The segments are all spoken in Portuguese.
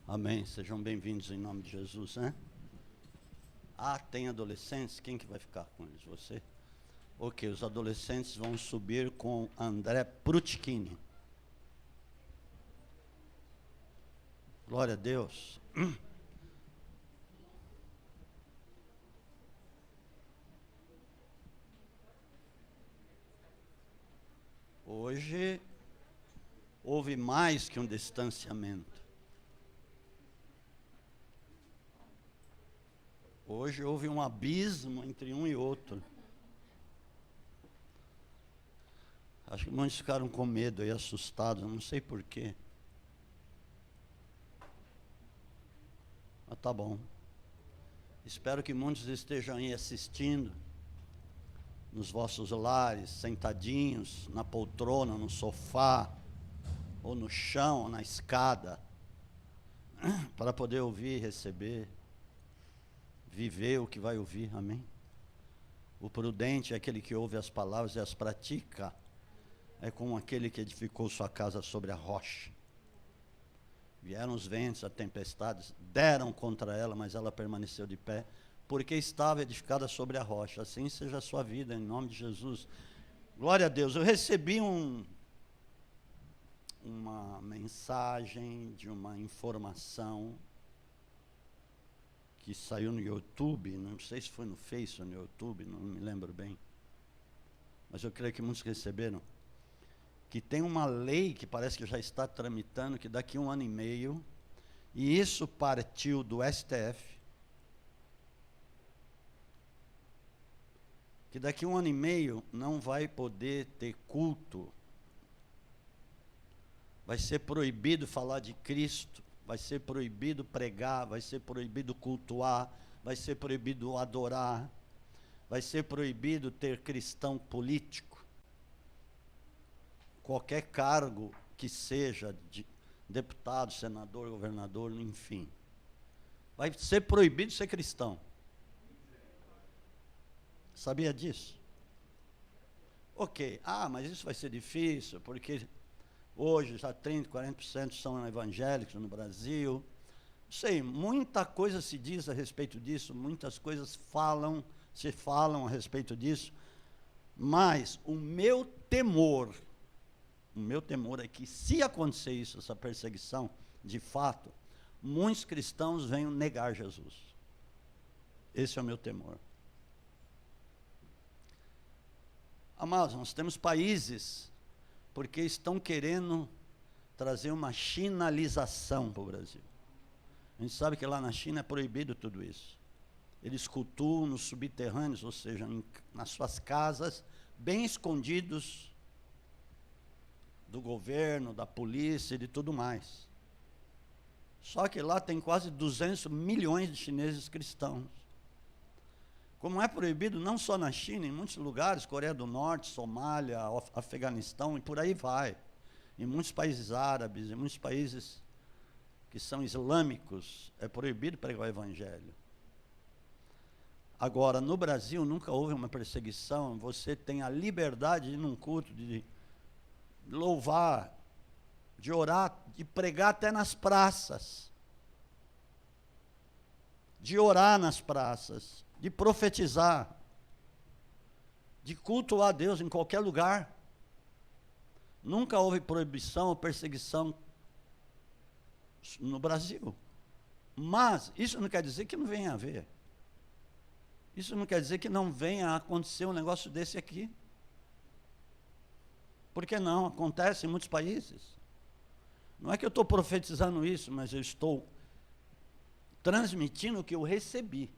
Amém. Sejam bem-vindos em nome de Jesus, né? Ah, tem adolescentes? Quem que vai ficar com eles? Você? Ok, os adolescentes vão subir com André Prutchkini. Glória a Deus. Hoje houve mais que um distanciamento. Hoje houve um abismo entre um e outro. Acho que muitos ficaram com medo e assustados, não sei porquê. Mas tá bom. Espero que muitos estejam aí assistindo, nos vossos lares, sentadinhos, na poltrona, no sofá, ou no chão, ou na escada, para poder ouvir, receber, viver o que vai ouvir, amém? O prudente é aquele que ouve as palavras e as pratica, é como aquele que edificou sua casa sobre a rocha. Vieram os ventos, as tempestades, deram contra ela, mas ela permaneceu de pé, porque estava edificada sobre a rocha. Assim seja a sua vida, em nome de Jesus. Glória a Deus. Eu recebi uma mensagem de uma informação que saiu no YouTube, não sei se foi no Face ou no YouTube, não me lembro bem, mas eu creio que muitos receberam, que tem uma lei que parece que já está tramitando, que daqui a 1 ano e meio, e isso partiu do STF, que daqui a 1 ano e meio não vai poder ter culto, vai ser proibido falar de Cristo, vai ser proibido pregar, vai ser proibido cultuar, vai ser proibido adorar, vai ser proibido ter cristão político, qualquer cargo que seja, de deputado, senador, governador, enfim. Vai ser proibido ser cristão. Sabia disso? Ok. Ah, mas isso vai ser difícil, porque hoje já 30%, 40% são evangélicos no Brasil. Não sei, muita coisa se diz a respeito disso, muitas coisas se falam a respeito disso, mas o meu temor é que, se acontecer isso, essa perseguição, de fato, muitos cristãos venham negar Jesus. Esse é o meu temor. Amados, nós temos países porque estão querendo trazer uma chinalização para o Brasil. A gente sabe que lá na China é proibido tudo isso. Eles cultuam nos subterrâneos, ou seja, nas suas casas, bem escondidos do governo, da polícia e de tudo mais. Só que lá tem quase 200 milhões de chineses cristãos. Como é proibido não só na China, em muitos lugares, Coreia do Norte, Somália, Afeganistão e por aí vai. Em muitos países árabes, em muitos países que são islâmicos, é proibido pregar o evangelho. Agora, no Brasil nunca houve uma perseguição, você tem a liberdade de ir num culto, de louvar, de orar, de pregar até nas praças, de orar nas praças, de profetizar, de cultuar a Deus em qualquer lugar. Nunca houve proibição ou perseguição no Brasil. Mas isso não quer dizer que não venha a haver. Isso não quer dizer que não venha a acontecer um negócio desse aqui. Por que não? Acontece em muitos países. Não é que eu estou profetizando isso, mas eu estou transmitindo o que eu recebi.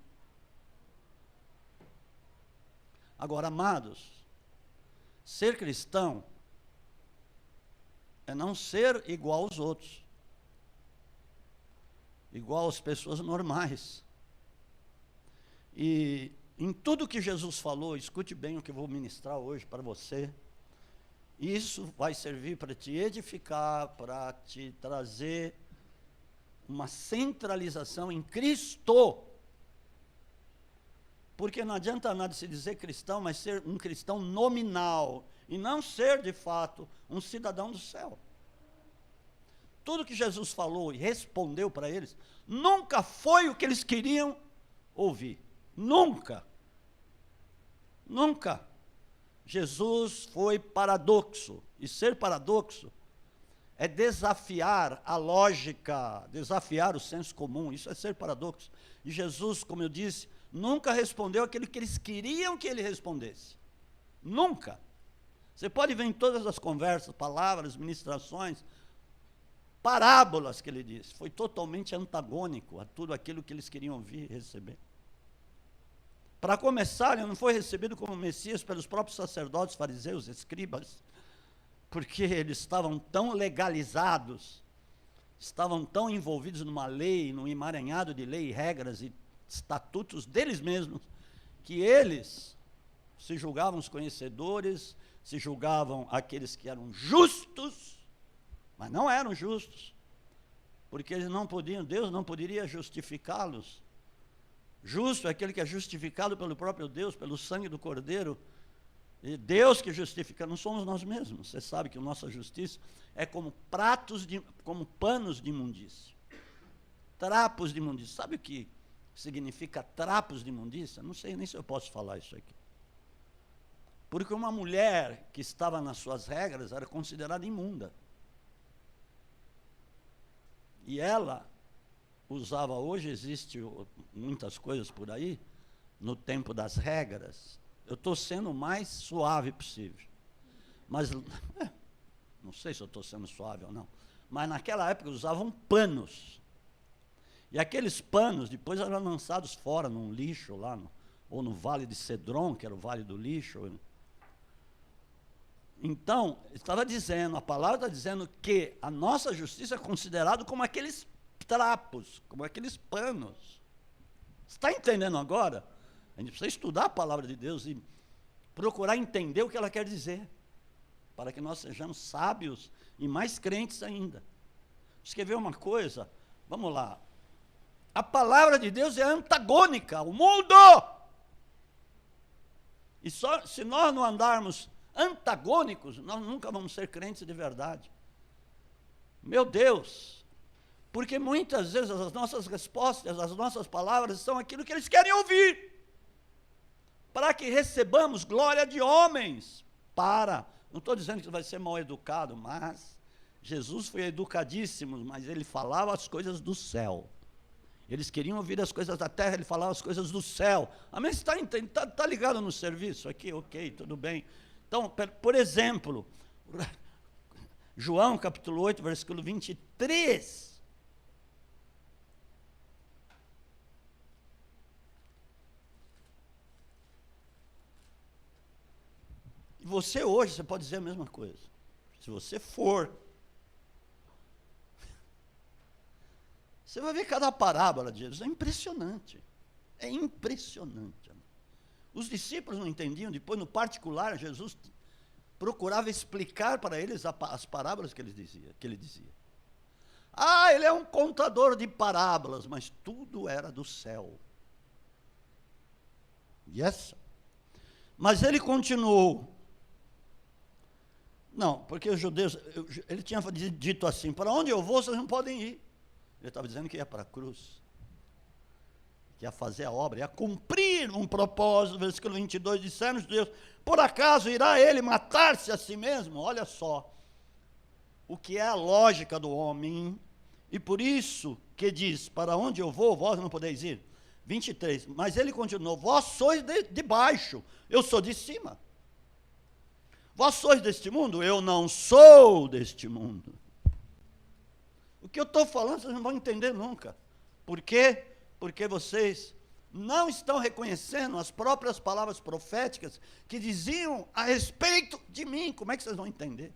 Agora, amados, ser cristão é não ser igual aos outros, igual às pessoas normais. E em tudo que Jesus falou, escute bem o que eu vou ministrar hoje para você. Isso vai servir para te edificar, para te trazer uma centralização em Cristo. Porque não adianta nada se dizer cristão, mas ser um cristão nominal, e não ser, de fato, um cidadão do céu. tudo que Jesus falou e respondeu para eles, nunca foi o que eles queriam ouvir. Nunca. Nunca. Jesus foi paradoxo. E ser paradoxo é desafiar a lógica, desafiar o senso comum. Isso é ser paradoxo. E Jesus, como eu disse, nunca respondeu aquilo que eles queriam que ele respondesse. Nunca. Você pode ver em todas as conversas, palavras, ministrações, parábolas que ele disse. Foi totalmente antagônico a tudo aquilo que eles queriam ouvir e receber. Para começar, ele não foi recebido como Messias pelos próprios sacerdotes, fariseus, escribas, porque eles estavam tão legalizados, estavam tão envolvidos numa lei, num emaranhado de lei, regras e estatutos deles mesmos, que eles se julgavam os conhecedores, se julgavam aqueles que eram justos, mas não eram justos, porque eles não podiam, Deus não poderia justificá-los. Justo é aquele que é justificado pelo próprio Deus, pelo sangue do Cordeiro, e Deus que justifica, não somos nós mesmos. Você sabe que a nossa justiça é como como panos de imundícia, trapos de imundícia. Sabe o que significa trapos de imundícia? Não sei nem se eu posso falar isso aqui. Porque uma mulher que estava nas suas regras era considerada imunda. E ela usava, hoje existe muitas coisas por aí, no tempo das regras, eu estou sendo o mais suave possível. Mas, não sei se eu estou sendo suave ou não, mas naquela época usavam panos. E aqueles panos depois eram lançados fora, num lixo lá, ou no Vale de Cedron, que era o Vale do Lixo. Então, estava dizendo, a palavra está dizendo que a nossa justiça é considerada como aqueles trapos, como aqueles panos. Você está entendendo agora? A gente precisa estudar a palavra de Deus e procurar entender o que ela quer dizer, para que nós sejamos sábios e mais crentes ainda. Você quer ver uma coisa? Vamos lá. A palavra de Deus é antagônica ao mundo. E só se nós não andarmos antagônicos, nós nunca vamos ser crentes de verdade. Meu Deus! Porque muitas vezes as nossas respostas, as nossas palavras são aquilo que eles querem ouvir, para que recebamos glória de homens. Não estou dizendo que vai ser mal educado, mas Jesus foi educadíssimo, mas ele falava as coisas do céu. Eles queriam ouvir as coisas da terra, ele falava as coisas do céu. Amém? Você está ligado no serviço aqui? Ok, tudo bem. Então, por exemplo, João capítulo 8, versículo 23. E você hoje, você pode dizer a mesma coisa. Se você for, você vai ver cada parábola de Jesus. É impressionante. É impressionante. Os discípulos não entendiam. Depois, no particular, Jesus procurava explicar para eles as parábolas que ele dizia. Ah, ele é um contador de parábolas, mas tudo era do céu. Yes? Mas ele continuou. Não, porque os judeus, ele tinha dito assim, para onde eu vou, vocês não podem ir. Ele estava dizendo que ia para a cruz, que ia fazer a obra, ia cumprir um propósito. Versículo 22, disseram os judeus, por acaso irá ele matar-se a si mesmo? Olha só, o que é a lógica do homem, e por isso que diz, para onde eu vou, vós não podeis ir. 23, mas ele continuou, vós sois de baixo, eu sou de cima. Vós sois deste mundo? Eu não sou deste mundo. O que eu estou falando, vocês não vão entender nunca. Por quê? Porque vocês não estão reconhecendo as próprias palavras proféticas que diziam a respeito de mim. Como é que vocês vão entender?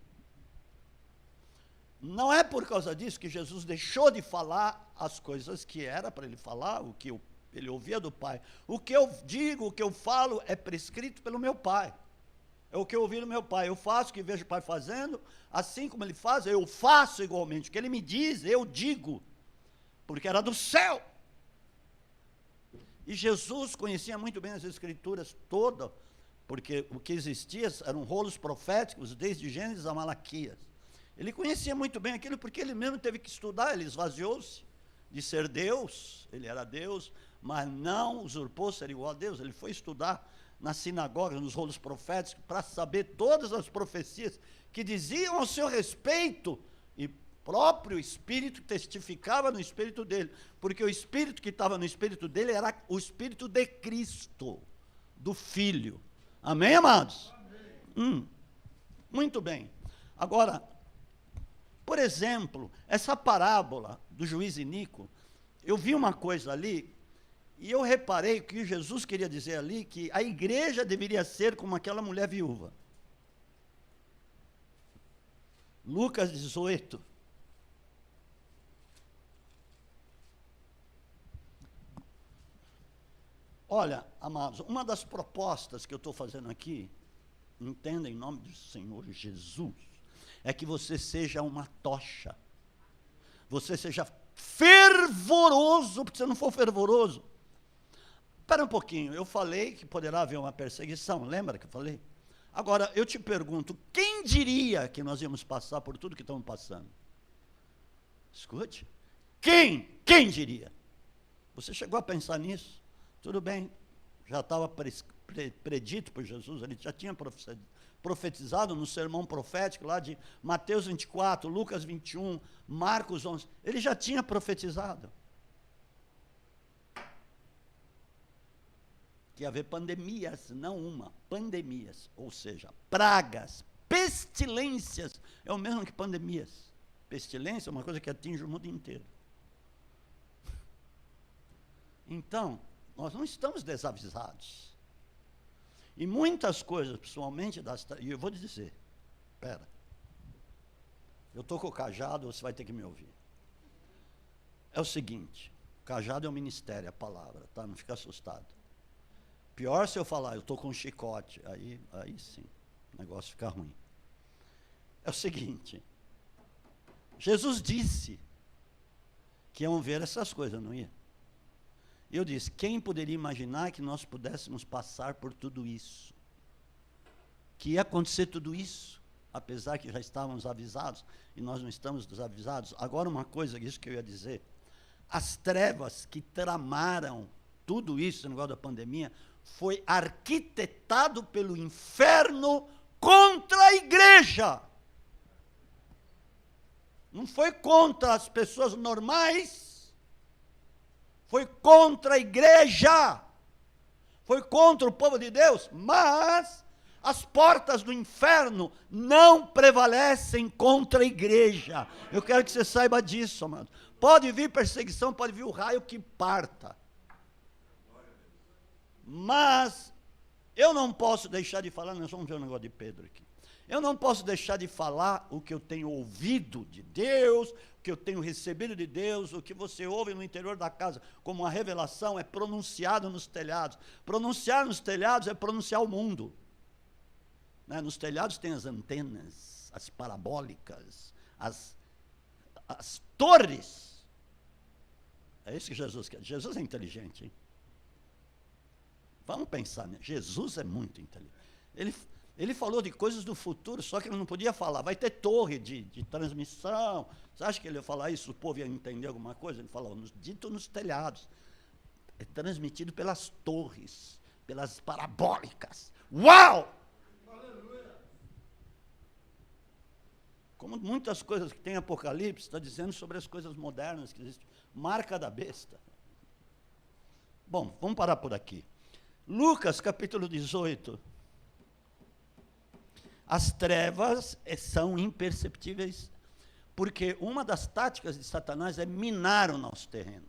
Não é por causa disso que Jesus deixou de falar as coisas que era para ele falar, o que ele ouvia do Pai. O que eu digo, o que eu falo é prescrito pelo meu Pai. É o que eu ouvi do meu Pai. Eu faço o que vejo o Pai fazendo, assim como ele faz, eu faço igualmente. O que ele me diz, eu digo, porque era do céu. E Jesus conhecia muito bem as Escrituras todas, porque o que existia eram rolos proféticos, desde Gênesis a Malaquias. Ele conhecia muito bem aquilo, porque ele mesmo teve que estudar, ele esvaziou-se de ser Deus, ele era Deus, mas não usurpou ser igual a Deus. Ele foi estudar na sinagoga, nos rolos proféticos, para saber todas as profecias que diziam ao seu respeito, e próprio Espírito testificava no Espírito dele, porque o Espírito que estava no Espírito dele era o Espírito de Cristo, do Filho. Amém, amados? Amém. Muito bem. Agora, por exemplo, essa parábola do juiz iníquo, eu vi uma coisa ali, e eu reparei que Jesus queria dizer ali que a igreja deveria ser como aquela mulher viúva. Lucas 18. Olha, amados, uma das propostas que eu estou fazendo aqui, entenda em nome do Senhor Jesus, é que você seja uma tocha, você seja fervoroso, porque se não for fervoroso, espera um pouquinho, eu falei que poderá haver uma perseguição, lembra que eu falei? Agora, eu te pergunto, quem diria que nós íamos passar por tudo que estamos passando? Escute, quem diria? Você chegou a pensar nisso? Tudo bem, já estava predito por Jesus, ele já tinha profetizado no sermão profético lá de Mateus 24, Lucas 21, Marcos 11, ele já tinha profetizado. Que ia haver pandemias, não uma, pandemias, ou seja, pragas, pestilências, é o mesmo que pandemias. Pestilência é uma coisa que atinge o mundo inteiro. Então, nós não estamos desavisados. E muitas coisas, principalmente e eu vou te dizer, espera, eu estou com o cajado, você vai ter que me ouvir. É o seguinte, o cajado é o ministério, a palavra, tá? Não fica assustado. Pior se eu falar, eu estou com um chicote, aí sim, o negócio fica ruim. É o seguinte, Jesus disse que iam ver essas coisas, não ia? Eu disse, quem poderia imaginar que nós pudéssemos passar por tudo isso? Que ia acontecer tudo isso, apesar que já estávamos avisados, e nós não estamos desavisados. Agora uma coisa, isso que eu ia dizer, as trevas que tramaram tudo isso, no negócio da pandemia, foi arquitetado pelo inferno contra a igreja. Não foi contra as pessoas normais, foi contra a igreja, foi contra o povo de Deus, mas as portas do inferno não prevalecem contra a igreja. Eu quero que você saiba disso, amado. Pode vir perseguição, pode vir o raio que parta. Mas eu não posso deixar de falar, nós vamos ver o negócio de Pedro aqui. Eu não posso deixar de falar o que eu tenho ouvido de Deus, o que eu tenho recebido de Deus, o que você ouve no interior da casa, como uma revelação, é pronunciado nos telhados. Pronunciar nos telhados é pronunciar o mundo. Né? Nos telhados tem as antenas, as parabólicas, as torres. É isso que Jesus quer. Jesus é inteligente, hein? Vamos pensar, né? Jesus é muito inteligente. Ele falou de coisas do futuro, só que ele não podia falar. Vai ter torre de transmissão. Você acha que ele ia falar isso? O povo ia entender alguma coisa? Ele falou, dito nos telhados. É transmitido pelas torres, pelas parabólicas. Uau! Aleluia! Como muitas coisas que tem Apocalipse, está dizendo sobre as coisas modernas que existem. Marca da besta. Bom, vamos parar por aqui. Lucas, capítulo 18. As trevas são imperceptíveis, porque uma das táticas de Satanás é minar o nosso terreno.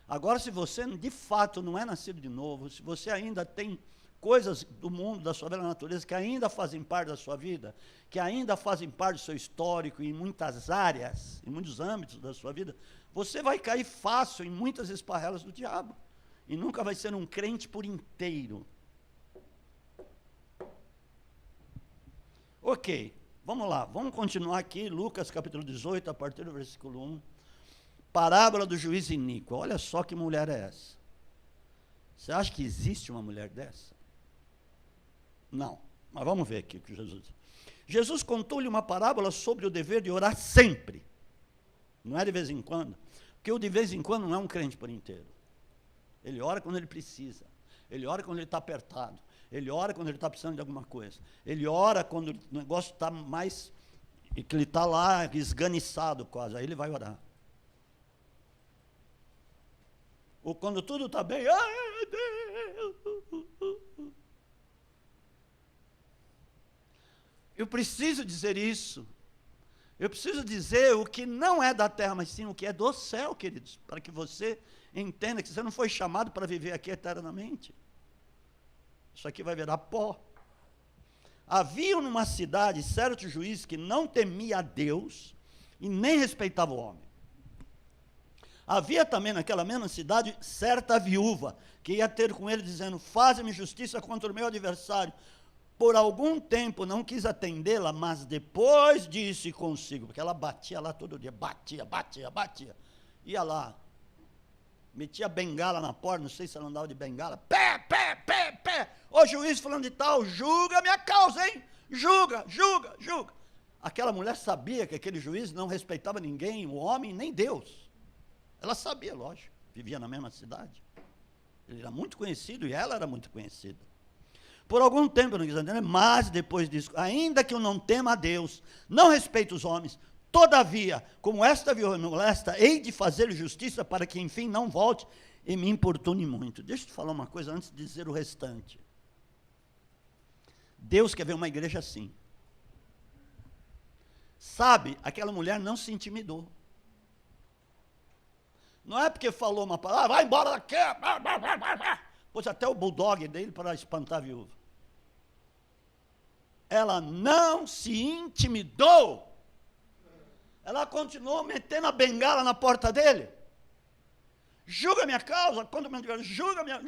Agora, se você de fato não é nascido de novo, se você ainda tem coisas do mundo, da sua velha natureza, que ainda fazem parte da sua vida, que ainda fazem parte do seu histórico, em muitas áreas, em muitos âmbitos da sua vida, você vai cair fácil em muitas esparrelas do diabo. E nunca vai ser um crente por inteiro. Ok, vamos lá, vamos continuar aqui, Lucas capítulo 18, a partir do versículo 1. Parábola do juiz iníquo. Olha só que mulher é essa. Você acha que existe uma mulher dessa? Não, mas vamos ver aqui o que Jesus diz. Jesus contou-lhe uma parábola sobre o dever de orar sempre. Não é de vez em quando. Porque o de vez em quando não é um crente por inteiro. Ele ora quando ele precisa. Ele ora quando ele está apertado. Ele ora quando ele está precisando de alguma coisa. Ele ora quando o negócio está mais... e que ele está lá esganiçado quase. Aí ele vai orar. Ou quando tudo está bem... ai, Deus. Eu preciso dizer isso. Eu preciso dizer o que não é da terra, mas sim o que é do céu, queridos, para que você entenda que você não foi chamado para viver aqui eternamente. Isso aqui vai virar pó. Havia numa cidade certo juiz que não temia a Deus e nem respeitava o homem. Havia também naquela mesma cidade certa viúva que ia ter com ele dizendo: faze-me justiça contra o meu adversário. Por algum tempo não quis atendê-la, mas depois disse consigo, porque ela batia lá todo dia, batia. Ia lá, metia bengala na porta, não sei se ela andava de bengala, pé. Ô juiz falando de tal, julga a minha causa, hein? Julga. Aquela mulher sabia que aquele juiz não respeitava ninguém, o homem, nem Deus. Ela sabia, lógico, vivia na mesma cidade. Ele era muito conhecido e ela era muito conhecida. Por algum tempo, não quis entender, mas depois disso, ainda que eu não tema a Deus, não respeito os homens, todavia, como esta viúva me molesta, hei de fazer justiça para que, enfim, não volte e me importune muito. Deixa eu te falar uma coisa antes de dizer o restante. Deus quer ver uma igreja assim. Sabe, aquela mulher não se intimidou. Não é porque falou uma palavra, vai embora daqui, pôs até o bulldog dele para espantar a viúva. Ela não se intimidou. Ela continuou metendo a bengala na porta dele. Julga minha causa, quando julga minha.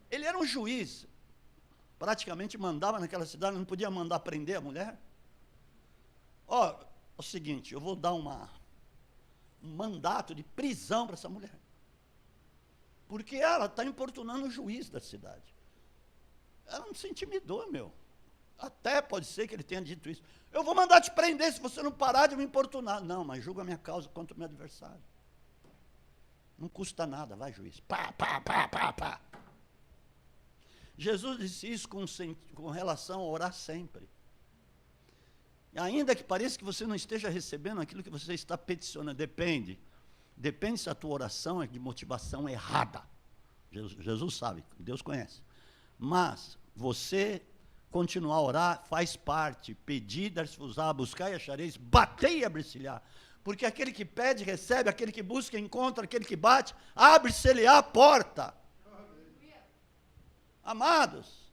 Ele era um juiz. Praticamente mandava naquela cidade, não podia mandar prender a mulher. É o seguinte, eu vou dar um mandato de prisão para essa mulher. Porque ela está importunando o juiz da cidade. Ela não se intimidou, meu. Até pode ser que ele tenha dito isso. Eu vou mandar te prender se você não parar de me importunar. Não, mas julga a minha causa contra o meu adversário. Não custa nada, vai juiz. Pá. Jesus disse isso com relação a orar sempre. Ainda que pareça que você não esteja recebendo aquilo que você está peticionando, depende se a tua oração é de motivação errada. Jesus sabe, Deus conhece. Mas você continuar a orar faz parte. Pedir, dar-se-vos-á, buscar e achareis, bater e abrir-se-lhe-á. Porque aquele que pede, recebe, aquele que busca, encontra, aquele que bate, abre-se-lhe-á a porta. Amados,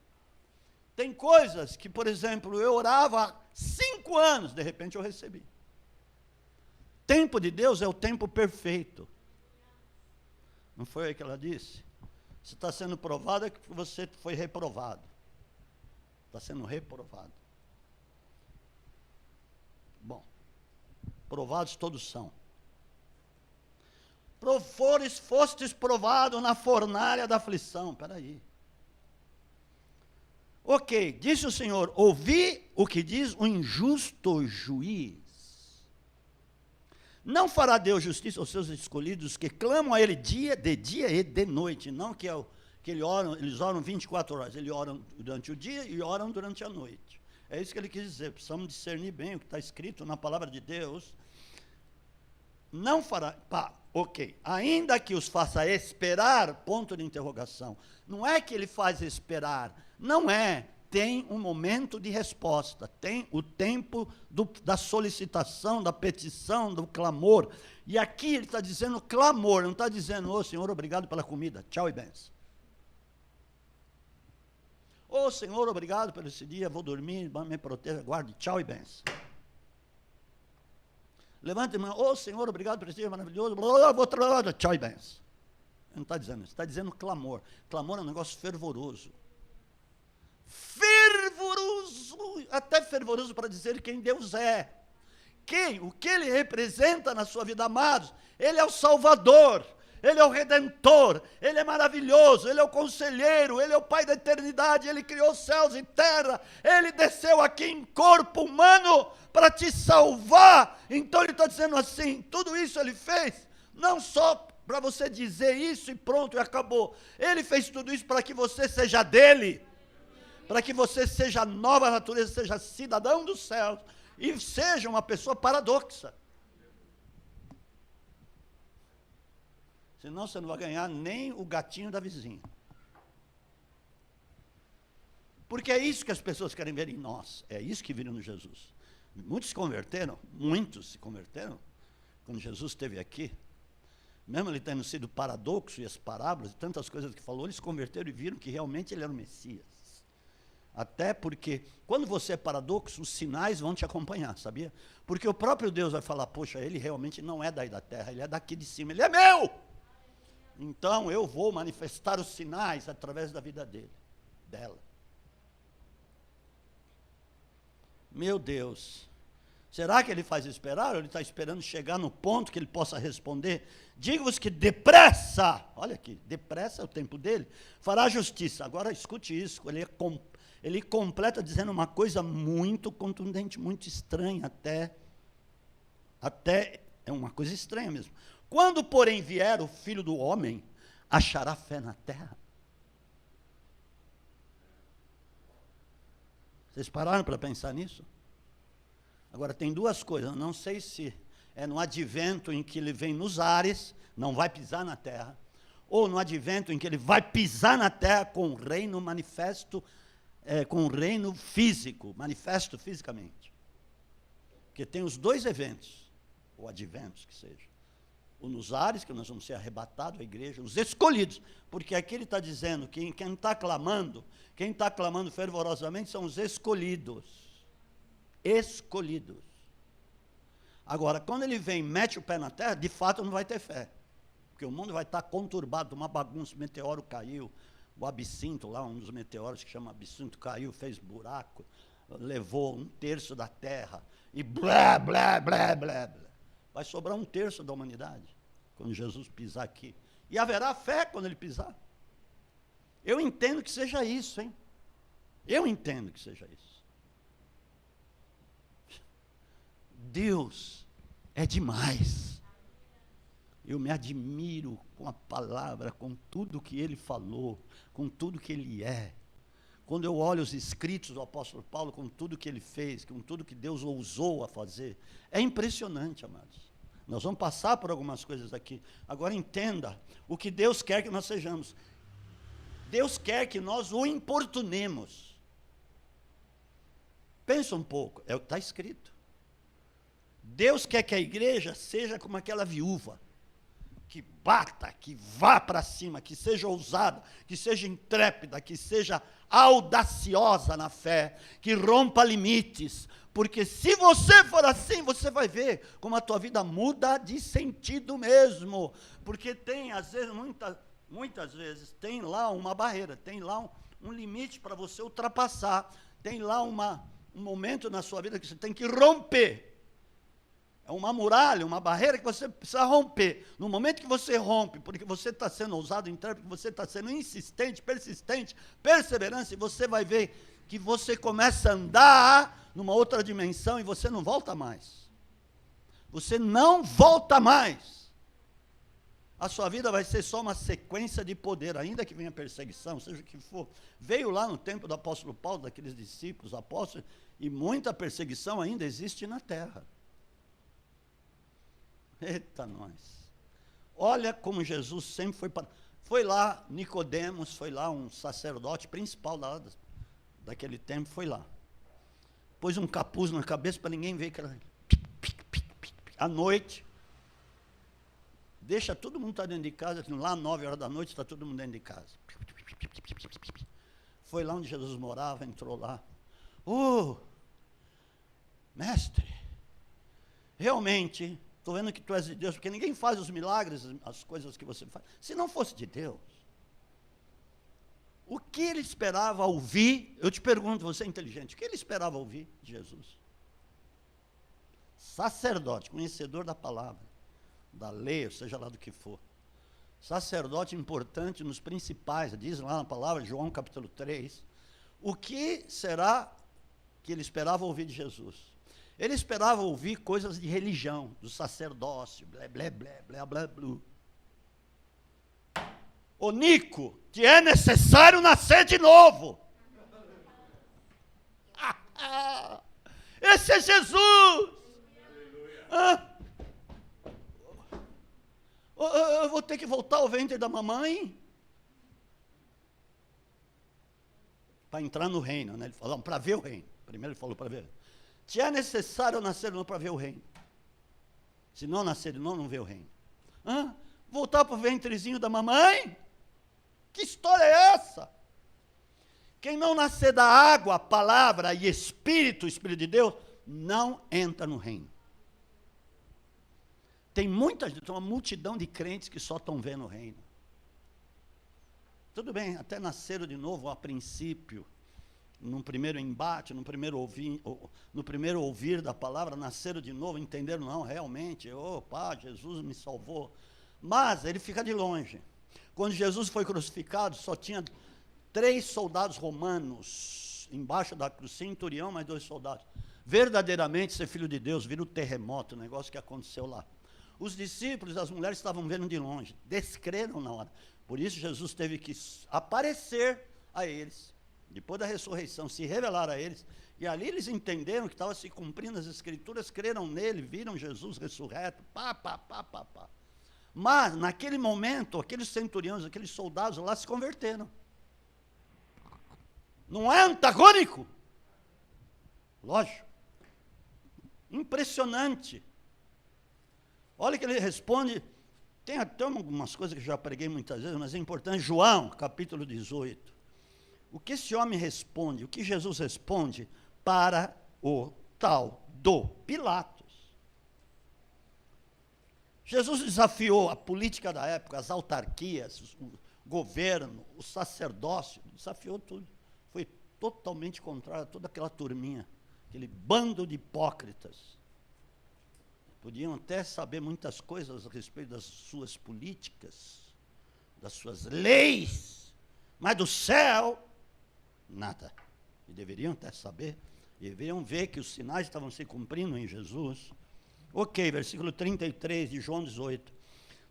tem coisas que, por exemplo, eu orava há 5 anos, de repente eu recebi. Tempo de Deus é o tempo perfeito. Não foi aí que ela disse? Se está sendo provado é que você foi reprovado. Está sendo reprovado. Bom, provados todos são. Fostes provado na fornalha da aflição. Espera aí. Ok, disse o Senhor, ouvi o que diz o injusto juiz. Não fará Deus justiça aos seus escolhidos que clamam a Ele dia e de noite. Não que eles oram 24 horas, eles oram durante o dia e oram durante a noite. É isso que ele quis dizer, precisamos discernir bem o que está escrito na palavra de Deus. Não fará, ok, ainda que os faça esperar, ponto de interrogação. Não é que ele faz esperar, não é, tem um momento de resposta, tem o tempo da solicitação, da petição, do clamor. E aqui ele está dizendo clamor, não está dizendo, ô Senhor, obrigado pela comida, tchau e benção. Ô Senhor, obrigado por esse dia, vou dormir, me proteja, guarde, tchau e benção. Levante a mão, ô Senhor, obrigado por esse dia maravilhoso, vou trabalhar, tchau e benção. Ele não está dizendo isso, está dizendo clamor. Clamor é um negócio fervoroso. Até fervoroso para dizer quem Deus é. O que Ele representa na sua vida, amados? Ele é o Salvador, Ele é o Redentor, Ele é maravilhoso, Ele é o Conselheiro, Ele é o Pai da eternidade, Ele criou céus e terra, Ele desceu aqui em corpo humano para te salvar. Então Ele está dizendo assim, tudo isso Ele fez, não só para você dizer isso e pronto, e acabou. Ele fez tudo isso para que você seja dele, para que você seja nova natureza, seja cidadão dos céus, e seja uma pessoa paradoxa. Senão você não vai ganhar nem o gatinho da vizinha. Porque é isso que as pessoas querem ver em nós. É isso que viram no Jesus. Muitos se converteram quando Jesus esteve aqui. Mesmo ele tendo sido paradoxo e as parábolas e tantas coisas que falou, eles se converteram e viram que realmente ele era o Messias. Até porque, quando você é paradoxo, os sinais vão te acompanhar, sabia? Porque o próprio Deus vai falar, poxa, ele realmente não é daí da terra, ele é daqui de cima, ele é meu! Então eu vou manifestar os sinais através da vida dela. Meu Deus, será que ele faz esperar ou ele está esperando chegar no ponto que ele possa responder? Digo-vos que depressa, olha aqui, depressa é o tempo dele, fará justiça. Agora escute isso, ele completa dizendo uma coisa muito contundente, muito estranha até é uma coisa estranha mesmo. Quando, porém, vier o Filho do Homem, achará fé na terra? Vocês pararam para pensar nisso? Agora, tem duas coisas, eu não sei se é no advento em que ele vem nos ares, não vai pisar na terra, ou no advento em que ele vai pisar na terra com o reino manifesto, com o reino físico, manifesto fisicamente. Porque tem os dois eventos, ou adventos que seja. O nos ares, que nós vamos ser arrebatados, a igreja, os escolhidos, porque aqui ele está dizendo que quem está clamando fervorosamente são os escolhidos. Escolhidos. Agora, quando ele vem e mete o pé na terra, de fato não vai ter fé, porque o mundo vai estar conturbado, uma bagunça, o meteoro caiu, o absinto lá, um dos meteoros que chama absinto, caiu, fez buraco, levou 1/3 da terra, e blá, blá, blá, blá, blá. Vai sobrar 1/3 da humanidade, quando Jesus pisar aqui. E haverá fé quando ele pisar. Eu entendo que seja isso, hein? Eu entendo que seja isso. Deus é demais. Eu me admiro com a palavra, com tudo que ele falou, com tudo que ele é. Quando eu olho os escritos do apóstolo Paulo, com tudo que ele fez, com tudo que Deus ousou a fazer, é impressionante, amados. Nós vamos passar por algumas coisas aqui. Agora entenda o que Deus quer que nós sejamos. Deus quer que nós o importunemos. Pensa um pouco, é o que está escrito. Deus quer que a igreja seja como aquela viúva, que bata, que vá para cima, que seja ousada, que seja intrépida, que seja audaciosa na fé, que rompa limites, porque se você for assim, você vai ver como a tua vida muda de sentido mesmo, porque tem, às vezes, muitas vezes, tem lá uma barreira, tem lá um limite para você ultrapassar, tem lá um momento na sua vida que você tem que romper. É uma muralha, uma barreira que você precisa romper. No momento que você rompe, porque você está sendo ousado, intrépido, você está sendo insistente, persistente, perseverante, você vai ver que você começa a andar numa outra dimensão e você não volta mais. Você não volta mais. A sua vida vai ser só uma sequência de poder, ainda que venha perseguição, seja o que for. Veio lá no tempo do apóstolo Paulo, daqueles discípulos, apóstolos, e muita perseguição ainda existe na terra. Eita, nós. Olha como Jesus sempre foi lá, Nicodemos, foi lá um sacerdote principal daquele tempo, foi lá. Pôs um capuz na cabeça para ninguém ver que era à noite. Deixa todo mundo estar dentro de casa, lá 9 horas da noite está todo mundo dentro de casa. Foi lá onde Jesus morava, entrou lá. Mestre, realmente, estou vendo que tu és de Deus, porque ninguém faz os milagres, as coisas que você faz, se não fosse de Deus. O que ele esperava ouvir, eu te pergunto, você é inteligente, o que ele esperava ouvir de Jesus? Sacerdote, conhecedor da palavra, da lei, ou seja lá do que for. sacerdote importante nos principais, diz lá na palavra, João capítulo 3, o que será que ele esperava ouvir de Jesus? Ele esperava ouvir coisas de religião, do sacerdócio, blé, blé, blé, blé, blé, blé. Ô Nico, te é necessário nascer de novo. Esse é Jesus. Eu vou ter que voltar ao ventre da mamãe para entrar no reino, né? Ele falou, para ver o reino. Primeiro ele falou para ver. Te é necessário nascer de novo para ver o reino. Se não nascer de novo, não vê o reino. Voltar para o ventrezinho da mamãe? Que história é essa? Quem não nascer da água, palavra e Espírito, o Espírito de Deus, não entra no reino. Tem uma multidão de crentes que só estão vendo o reino. Tudo bem, até nasceram de novo a princípio, no primeiro embate, no primeiro ouvir da palavra, nasceram de novo, entenderam, não, realmente, opa, Jesus me salvou. Mas ele fica de longe. Quando Jesus foi crucificado, só tinha 3 soldados romanos embaixo da cruz, centurião, mais 2 soldados. Verdadeiramente ser filho de Deus, vira o terremoto, o negócio que aconteceu lá. Os discípulos, as mulheres estavam vendo de longe, descreram na hora. Por isso Jesus teve que aparecer a eles, depois da ressurreição, se revelar a eles, e ali eles entenderam que estava se cumprindo as escrituras, creram nele, viram Jesus ressurreto, pá. Mas, naquele momento, aqueles centuriões, aqueles soldados lá se converteram. Não é antagônico? Lógico. Impressionante. Olha que ele responde, tem até algumas coisas que eu já preguei muitas vezes, mas é importante. João, capítulo 18. O que esse homem responde, o que Jesus responde para o tal do Pilatos? Jesus desafiou a política da época, as autarquias, o governo, o sacerdócio, desafiou tudo. Foi totalmente contrário a toda aquela turminha, aquele bando de hipócritas. Podiam até saber muitas coisas a respeito das suas políticas, das suas leis, mas do céu, nada. E deveriam até saber, deveriam ver que os sinais estavam se cumprindo em Jesus. Ok, versículo 33 de João 18.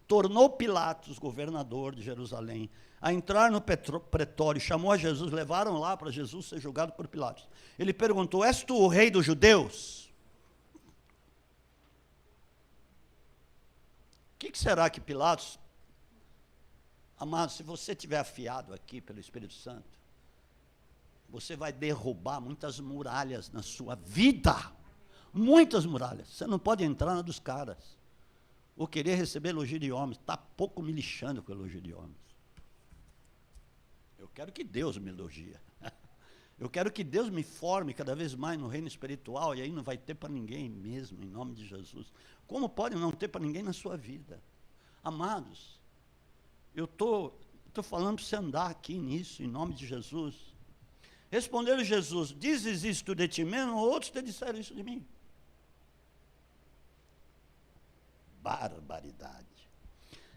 Tornou Pilatos, governador de Jerusalém, a entrar no pretório, chamou a Jesus, levaram lá para Jesus ser julgado por Pilatos. Ele perguntou, és tu o rei dos judeus? O que será que Pilatos, amado, se você estiver afiado aqui pelo Espírito Santo, você vai derrubar muitas muralhas na sua vida, muitas muralhas, você não pode entrar na dos caras, ou querer receber elogio de homens, está pouco me lixando com elogio de homens, eu quero que Deus me elogie, eu quero que Deus me forme cada vez mais no reino espiritual, e aí não vai ter para ninguém mesmo, em nome de Jesus. Como pode não ter para ninguém na sua vida? Amados, eu estou falando para você andar aqui nisso, em nome de Jesus. Respondeu Jesus, dizes isto de ti mesmo, ou outros te disseram isso de mim? Barbaridade.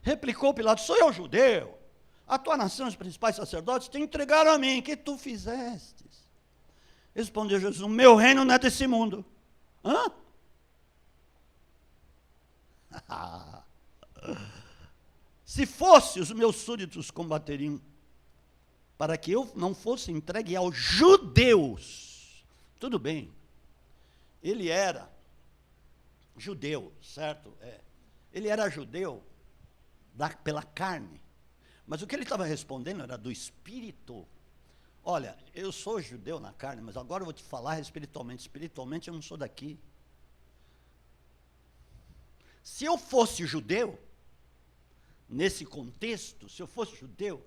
Replicou Pilatos, sou eu judeu, a tua nação, os principais sacerdotes, te entregaram a mim, que tu fizestes? Respondeu Jesus, o meu reino não é desse mundo. Se fosse, os meus súditos combateriam, para que eu não fosse entregue aos judeus. Tudo bem, ele era judeu, certo? Ele era judeu pela carne, mas o que ele estava respondendo era do espírito. Olha, eu sou judeu na carne, mas agora eu vou te falar espiritualmente. Espiritualmente eu não sou daqui. Se eu fosse judeu, nesse contexto, se eu fosse judeu,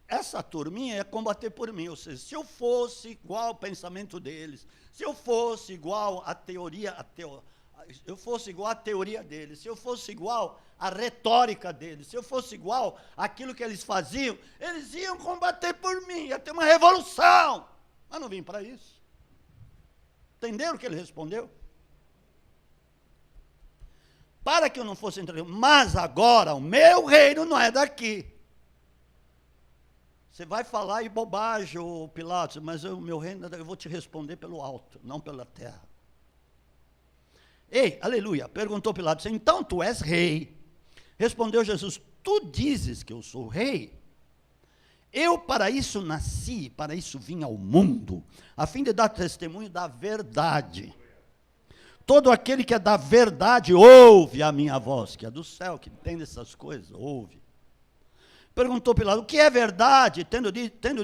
essa turminha ia combater por mim. Ou seja, se eu fosse igual ao pensamento deles, se eu fosse igual à teoria, eu fosse igual à teoria deles, se eu fosse igual à retórica deles, se eu fosse igual àquilo que eles faziam, eles iam combater por mim, ia ter uma revolução. Mas não vim para isso. Entenderam o que ele respondeu? para que eu não fosse entregado. Mas agora o meu reino não é daqui. Você vai falar e bobagem, ô Pilatos, mas o meu reino, eu vou te responder pelo alto, não pela terra. Ei, aleluia, perguntou Pilatos, então tu és rei? Respondeu Jesus, tu dizes que eu sou rei? Eu para isso nasci, para isso vim ao mundo, a fim de dar testemunho da verdade. Todo aquele que é da verdade ouve a minha voz, que é do céu, que entende essas coisas, ouve. Perguntou Pilatos, o que é verdade? Tendo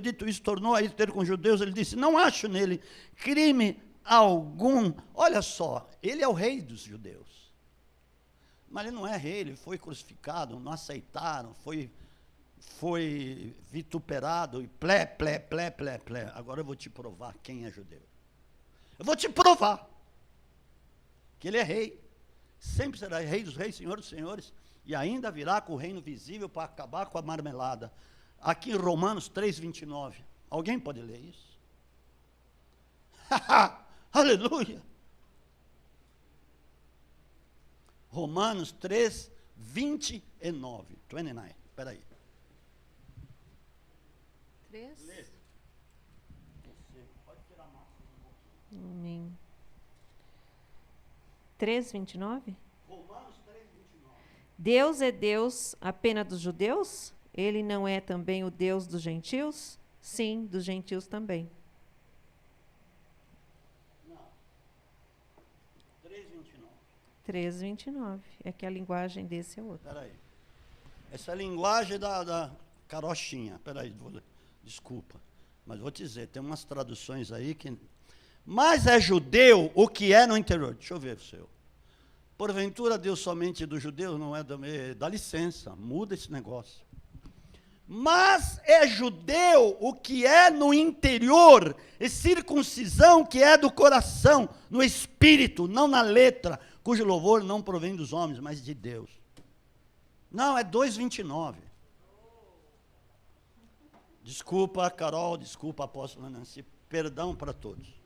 dito isso, tornou a ir ter com os judeus, ele disse, não acho nele crime algum. Olha só, ele é o rei dos judeus. Mas ele não é rei, ele foi crucificado, não aceitaram, foi vituperado, e plé. Agora eu vou te provar quem é judeu. Eu vou te provar que ele é rei, sempre será rei dos reis, senhor dos senhores, e ainda virá com o reino visível para acabar com a marmelada. Aqui em Romanos 3:29. Alguém pode ler isso? Aleluia! Romanos 3:29. 29. Espera aí. 3? Lê. Você pode tirar a máscara um pouquinho. Amém. 3:29? Romanos 3:29. Deus é Deus apenas dos judeus? Ele não é também o Deus dos gentios? Sim, dos gentios também. Não. 3:29. 3:29. É que a linguagem desse é outra. Espera aí. Essa é a linguagem da carochinha. Espera aí, desculpa. Mas vou te dizer, tem umas traduções aí que... Mas é judeu o que é no interior. Deixa eu ver o seu. Porventura, Deus somente dos judeus, não é dá licença, muda esse negócio. Mas é judeu o que é no interior, e circuncisão que é do coração, no espírito, não na letra, cujo louvor não provém dos homens, mas de Deus. Não, é 2:29. Desculpa, Carol, desculpa, apóstolo Nancy, perdão para todos.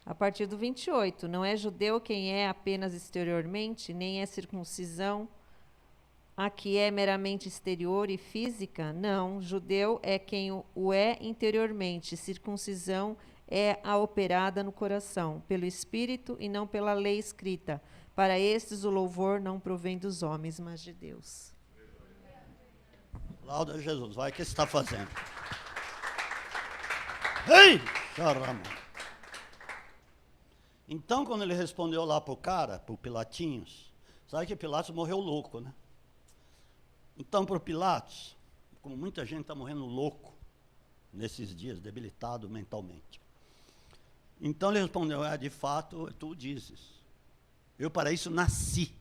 A partir do 28, não é judeu quem é apenas exteriormente, nem é circuncisão a que é meramente exterior e física? Não, judeu é quem o é interiormente, circuncisão é a operada no coração, pelo Espírito e não pela lei escrita. Para estes o louvor não provém dos homens, mas de Deus. Lauda a Jesus, vai, o que você está fazendo? Ei, caramba! Então, quando ele respondeu lá para o cara, para o Pilatinhos, sabe que Pilatos morreu louco, né? Então, para o Pilatos, como muita gente está morrendo louco nesses dias, debilitado mentalmente. Então ele respondeu, de fato, tu dizes, eu para isso nasci.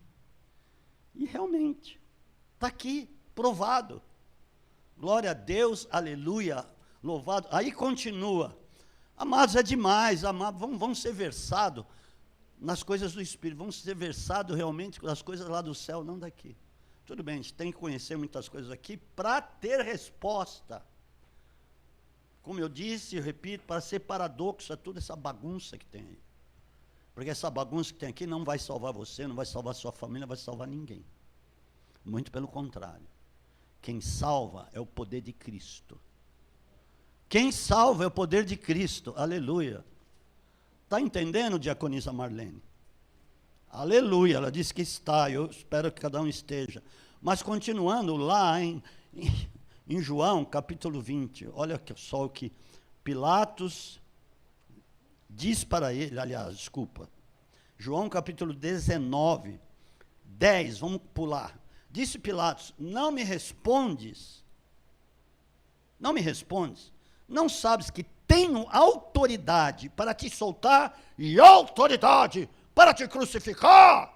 E realmente, está aqui, provado. Glória a Deus, aleluia, louvado. Aí continua. Amados, é demais, amados, vamos ser versados nas coisas do Espírito, vamos ser versados realmente nas coisas lá do céu, não daqui. Tudo bem, a gente tem que conhecer muitas coisas aqui para ter resposta. Como eu disse, eu repito, para ser paradoxo a toda essa bagunça que tem aí. Porque essa bagunça que tem aqui não vai salvar você, não vai salvar sua família, não vai salvar ninguém. Muito pelo contrário. Quem salva é o poder de Cristo. Quem salva é o poder de Cristo, aleluia. Está entendendo, diaconisa Marlene? Aleluia, ela disse que está, eu espero que cada um esteja. Mas continuando lá em João, capítulo 20, olha só o que Pilatos diz para ele, aliás, desculpa. João capítulo 19, 10, vamos pular. Disse Pilatos, não me respondes? Não sabes que tenho autoridade para te soltar e autoridade para te crucificar?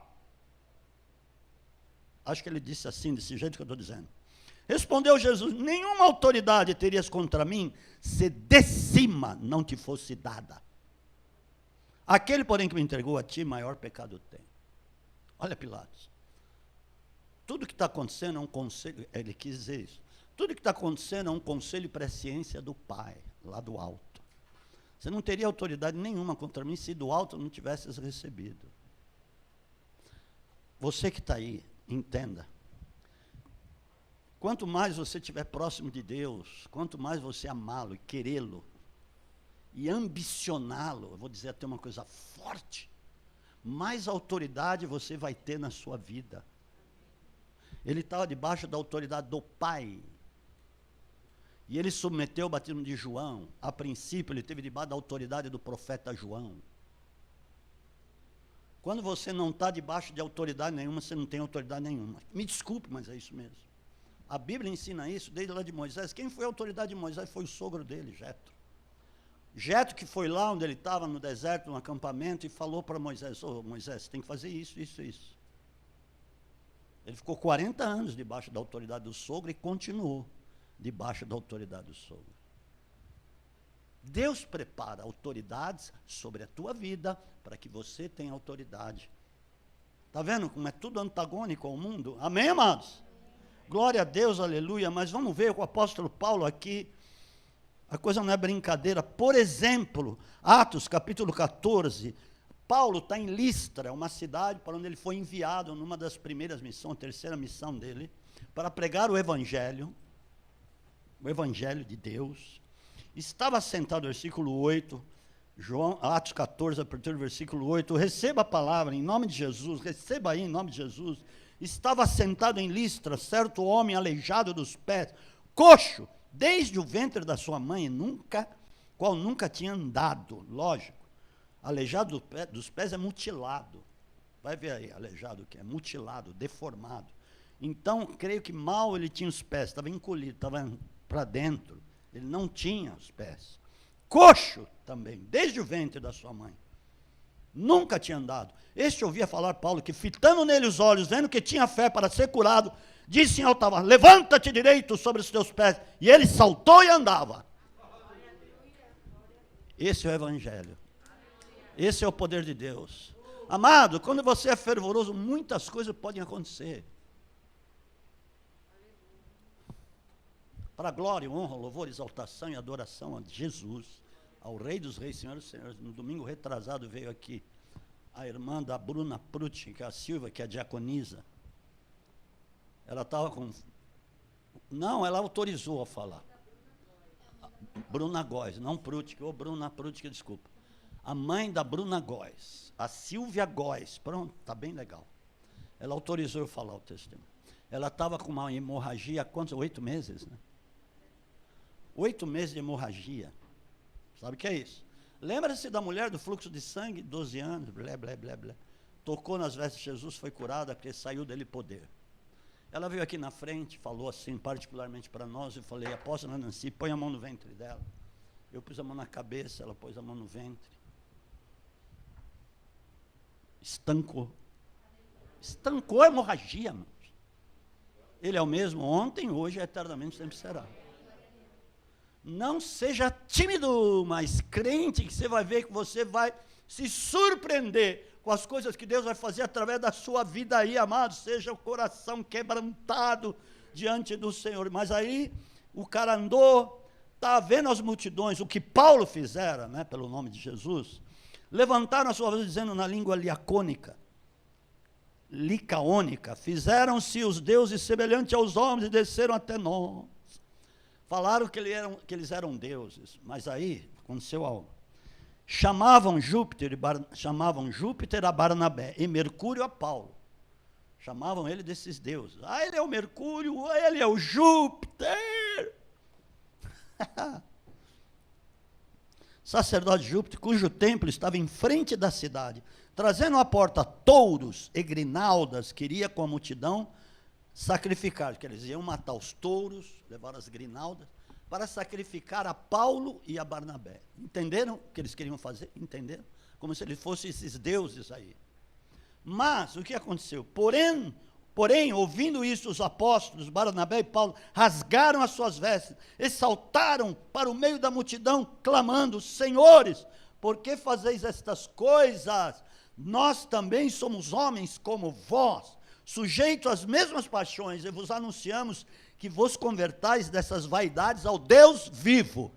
Acho que ele disse assim, desse jeito que eu estou dizendo. Respondeu Jesus, nenhuma autoridade terias contra mim, se de cima não te fosse dada. Aquele, porém, que me entregou a ti, maior pecado tem. Olha, Pilatos. Tudo que está acontecendo é um conselho, ele quis dizer isso. Tudo que está acontecendo é um conselho e presciência do Pai, lá do alto. Você não teria autoridade nenhuma contra mim se do alto não tivesses recebido. Você que está aí, entenda. Quanto mais você estiver próximo de Deus, quanto mais você amá-lo e querê-lo, e ambicioná-lo, eu vou dizer até uma coisa forte, mais autoridade você vai ter na sua vida. Ele estava debaixo da autoridade do Pai. E ele submeteu o batismo de João. A princípio, ele esteve debaixo da autoridade do profeta João. Quando você não está debaixo de autoridade nenhuma, você não tem autoridade nenhuma. Me desculpe, mas é isso mesmo. A Bíblia ensina isso desde lá de Moisés. Quem foi a autoridade de Moisés foi o sogro dele, Jetro. Jetro que foi lá onde ele estava, no deserto, no acampamento, e falou para Moisés, Moisés, você tem que fazer isso, isso, isso. Ele ficou 40 anos debaixo da autoridade do sogro e continuou debaixo da autoridade do sogro. Deus prepara autoridades sobre a tua vida para que você tenha autoridade. Está vendo como é tudo antagônico ao mundo? Amém, amados? Glória a Deus, aleluia. Mas vamos ver o apóstolo Paulo aqui. A coisa não é brincadeira. Por exemplo, Atos capítulo 14, Paulo está em Listra, uma cidade para onde ele foi enviado numa das primeiras missões, a terceira missão dele, para pregar o Evangelho de Deus. Estava sentado, versículo 8, Atos 14, a partir do versículo 8, receba a palavra em nome de Jesus, receba aí em nome de Jesus. Estava sentado em Listra, certo homem aleijado dos pés, coxo, desde o ventre da sua mãe, qual nunca tinha andado, lógico. Aleijado dos pés é mutilado. Vai ver aí, aleijado o que é? Mutilado, deformado. Então, creio que mal ele tinha os pés, estava encolhido, estava para dentro. Ele não tinha os pés. Coxo também, desde o ventre da sua mãe. Nunca tinha andado. Este ouvia falar Paulo, que fitando nele os olhos, vendo que tinha fé para ser curado, disse em alta voz, levanta-te direito sobre os teus pés. E ele saltou e andava. Esse é o Evangelho. Esse é o poder de Deus. Amado, quando você é fervoroso, muitas coisas podem acontecer. Para a glória, honra, louvor, exaltação e adoração a Jesus, ao Rei dos Reis, Senhor dos Senhores. No domingo retrasado veio aqui a irmã da Bruna Prutti, que é a Silva, que é a diaconisa. Ela estava com... Não, ela autorizou a falar. Bruna Góes, não Prutti, ou Bruna Prutti, desculpa. A mãe da Bruna Góes, a Silvia Góes, pronto, está bem legal. Ela autorizou eu falar o testemunho. Ela estava com uma hemorragia há quantos? 8 meses, né? 8 meses de hemorragia. Sabe o que é isso? Lembra-se da mulher do fluxo de sangue, 12 anos, blé, blé, blé, blé. Tocou nas vestes de Jesus, foi curada, porque saiu dele poder. Ela veio aqui na frente, falou assim, particularmente para nós, eu falei, apóstola Nancy, põe a mão no ventre dela. Eu pus a mão na cabeça, ela pôs a mão no ventre. Estancou. Estancou a hemorragia, irmãos. Ele é o mesmo ontem, hoje, eternamente, sempre será. Não seja tímido, mas crente, que você vai ver que você vai se surpreender com as coisas que Deus vai fazer através da sua vida aí, amado. Seja o coração quebrantado diante do Senhor. Mas aí o cara andou, está vendo as multidões, o que Paulo fizera, né, pelo nome de Jesus, levantaram a sua voz dizendo na língua licaônica, fizeram-se os deuses semelhantes aos homens e desceram até nós. Falaram que eles eram deuses, mas aí aconteceu algo. Chamavam Júpiter a Barnabé e Mercúrio a Paulo. Chamavam ele desses deuses. Ah, ele é o Mercúrio, ele é o Júpiter. Sacerdote Júpiter, cujo templo estava em frente da cidade, trazendo à porta touros e grinaldas, queria com a multidão sacrificar, que eles iam matar os touros, levar as grinaldas, para sacrificar a Paulo e a Barnabé. Entenderam o que eles queriam fazer? Entenderam? Como se eles fossem esses deuses aí. Mas, o que aconteceu? Porém, ouvindo isso, os apóstolos, Barnabé e Paulo, rasgaram as suas vestes e saltaram para o meio da multidão, clamando, senhores, por que fazeis estas coisas? Nós também somos homens como vós, sujeitos às mesmas paixões, e vos anunciamos que vos convertais dessas vaidades ao Deus vivo,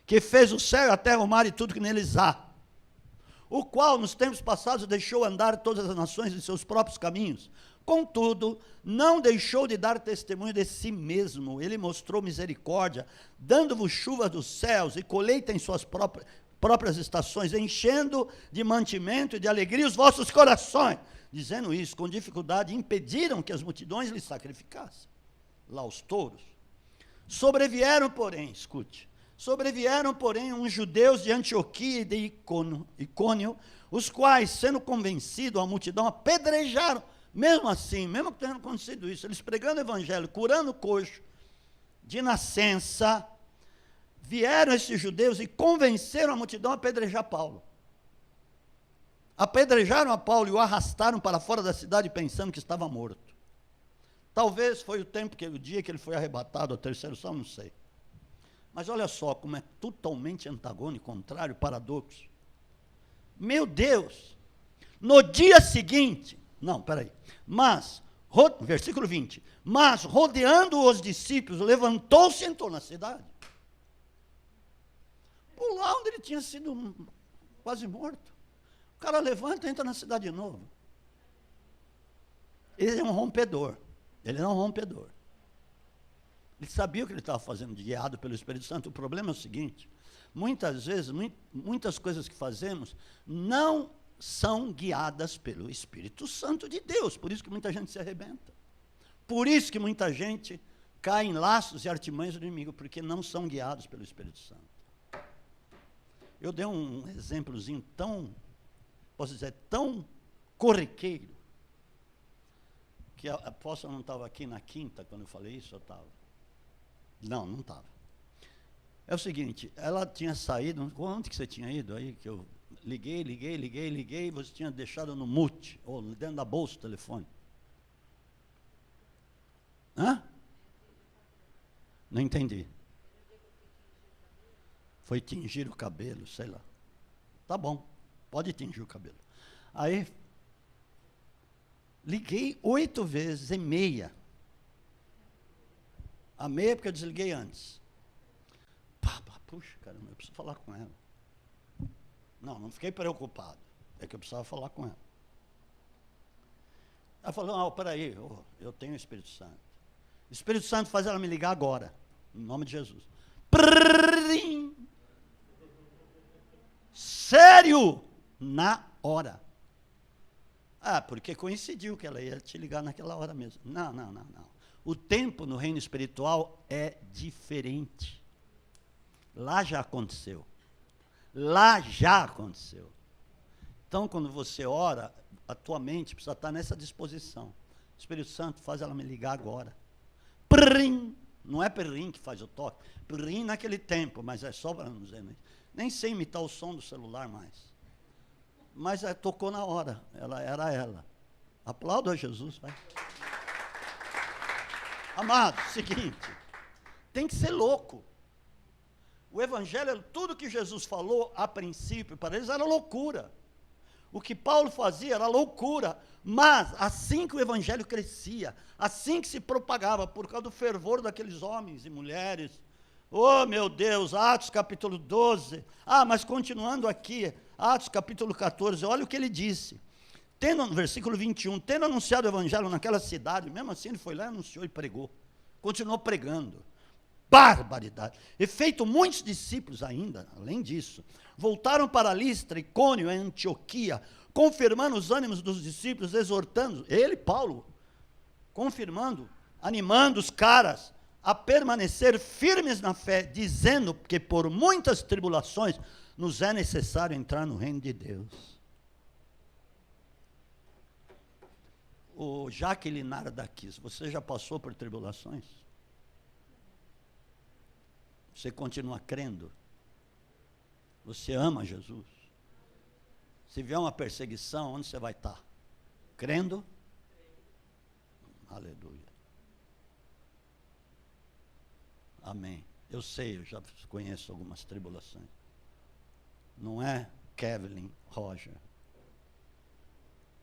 que fez o céu, a terra, o mar e tudo que neles há, o qual nos tempos passados deixou andar todas as nações em seus próprios caminhos. Contudo, não deixou de dar testemunho de si mesmo. Ele mostrou misericórdia, dando-vos chuva dos céus e colheita em suas próprias estações, enchendo de mantimento e de alegria os vossos corações. Dizendo isso, com dificuldade, impediram que as multidões lhe sacrificassem. Lá os touros. Sobreviveram, porém, uns judeus de Antioquia e de Icônio, os quais, sendo convencidos, a multidão apedrejaram. Mesmo assim, mesmo que tenha acontecido isso, eles pregando o evangelho, curando o coxo de nascença, vieram esses judeus e convenceram a multidão a apedrejar Paulo. Apedrejaram a Paulo e o arrastaram para fora da cidade pensando que estava morto. Talvez foi o dia que ele foi arrebatado ao terceiro céu, não sei. Mas olha só como é totalmente antagônico, contrário, paradoxo. Meu Deus! No dia seguinte, versículo 20, mas rodeando os discípulos, levantou-se e entrou na cidade. Por lá onde ele tinha sido quase morto. O cara levanta e entra na cidade de novo. Ele é um rompedor. Ele não é um rompedor. Ele sabia o que ele estava fazendo, guiado pelo Espírito Santo. O problema é o seguinte: muitas vezes, muitas coisas que fazemos não são guiadas pelo Espírito Santo de Deus. Por isso que muita gente se arrebenta. Por isso que muita gente cai em laços e artimanhas do inimigo, porque não são guiados pelo Espírito Santo. Eu dei um exemplozinho tão corriqueiro, que a apóstola não estava aqui na quinta, quando eu falei isso, eu estava? Não estava. É o seguinte, ela tinha saído, onde que você tinha ido aí, que eu liguei, você tinha deixado no mute, ou dentro da bolsa o telefone. Hã? Não entendi. Foi tingir o cabelo, sei lá. Tá bom, pode tingir o cabelo. Aí, liguei 8 vezes e meia. A meia porque eu desliguei antes. Puxa, caramba, eu preciso falar com ela. Não fiquei preocupado. É que eu precisava falar com ela. Ela falou, peraí, eu tenho o Espírito Santo. O Espírito Santo faz ela me ligar agora, em nome de Jesus. Prrrim. Sério? Na hora. Porque coincidiu que ela ia te ligar naquela hora mesmo. Não. O tempo no reino espiritual é diferente. Lá já aconteceu. Então, quando você ora, a tua mente precisa estar nessa disposição. O Espírito Santo faz ela me ligar agora. Prrim. Não é perrim que faz o toque. Perrim naquele tempo, mas é só para não dizer. Nem sei imitar o som do celular mais. Mas tocou na hora. Era ela. Aplauda a Jesus, vai. Amado, seguinte. Tem que ser louco. O evangelho, tudo que Jesus falou a princípio, para eles era loucura. O que Paulo fazia era loucura. Mas, assim que o evangelho crescia, assim que se propagava, por causa do fervor daqueles homens e mulheres, oh meu Deus, Atos capítulo 12, mas continuando aqui, Atos capítulo 14, olha o que ele disse, no versículo 21, tendo anunciado o evangelho naquela cidade, mesmo assim ele foi lá, anunciou e pregou, continuou pregando, barbaridade, e feito muitos discípulos ainda, além disso, voltaram para Listra, Icônio e Antioquia, confirmando os ânimos dos discípulos, exortando, ele, Paulo, confirmando, animando os caras a permanecer firmes na fé, dizendo que por muitas tribulações nos é necessário entrar no reino de Deus. O Jaqueline daqui, você já passou por tribulações? Você continua crendo? Você ama Jesus? Se vier uma perseguição, onde você vai estar? Crendo? Aleluia. Amém. Eu sei, eu já conheço algumas tribulações. Não é, Kevin, Roger?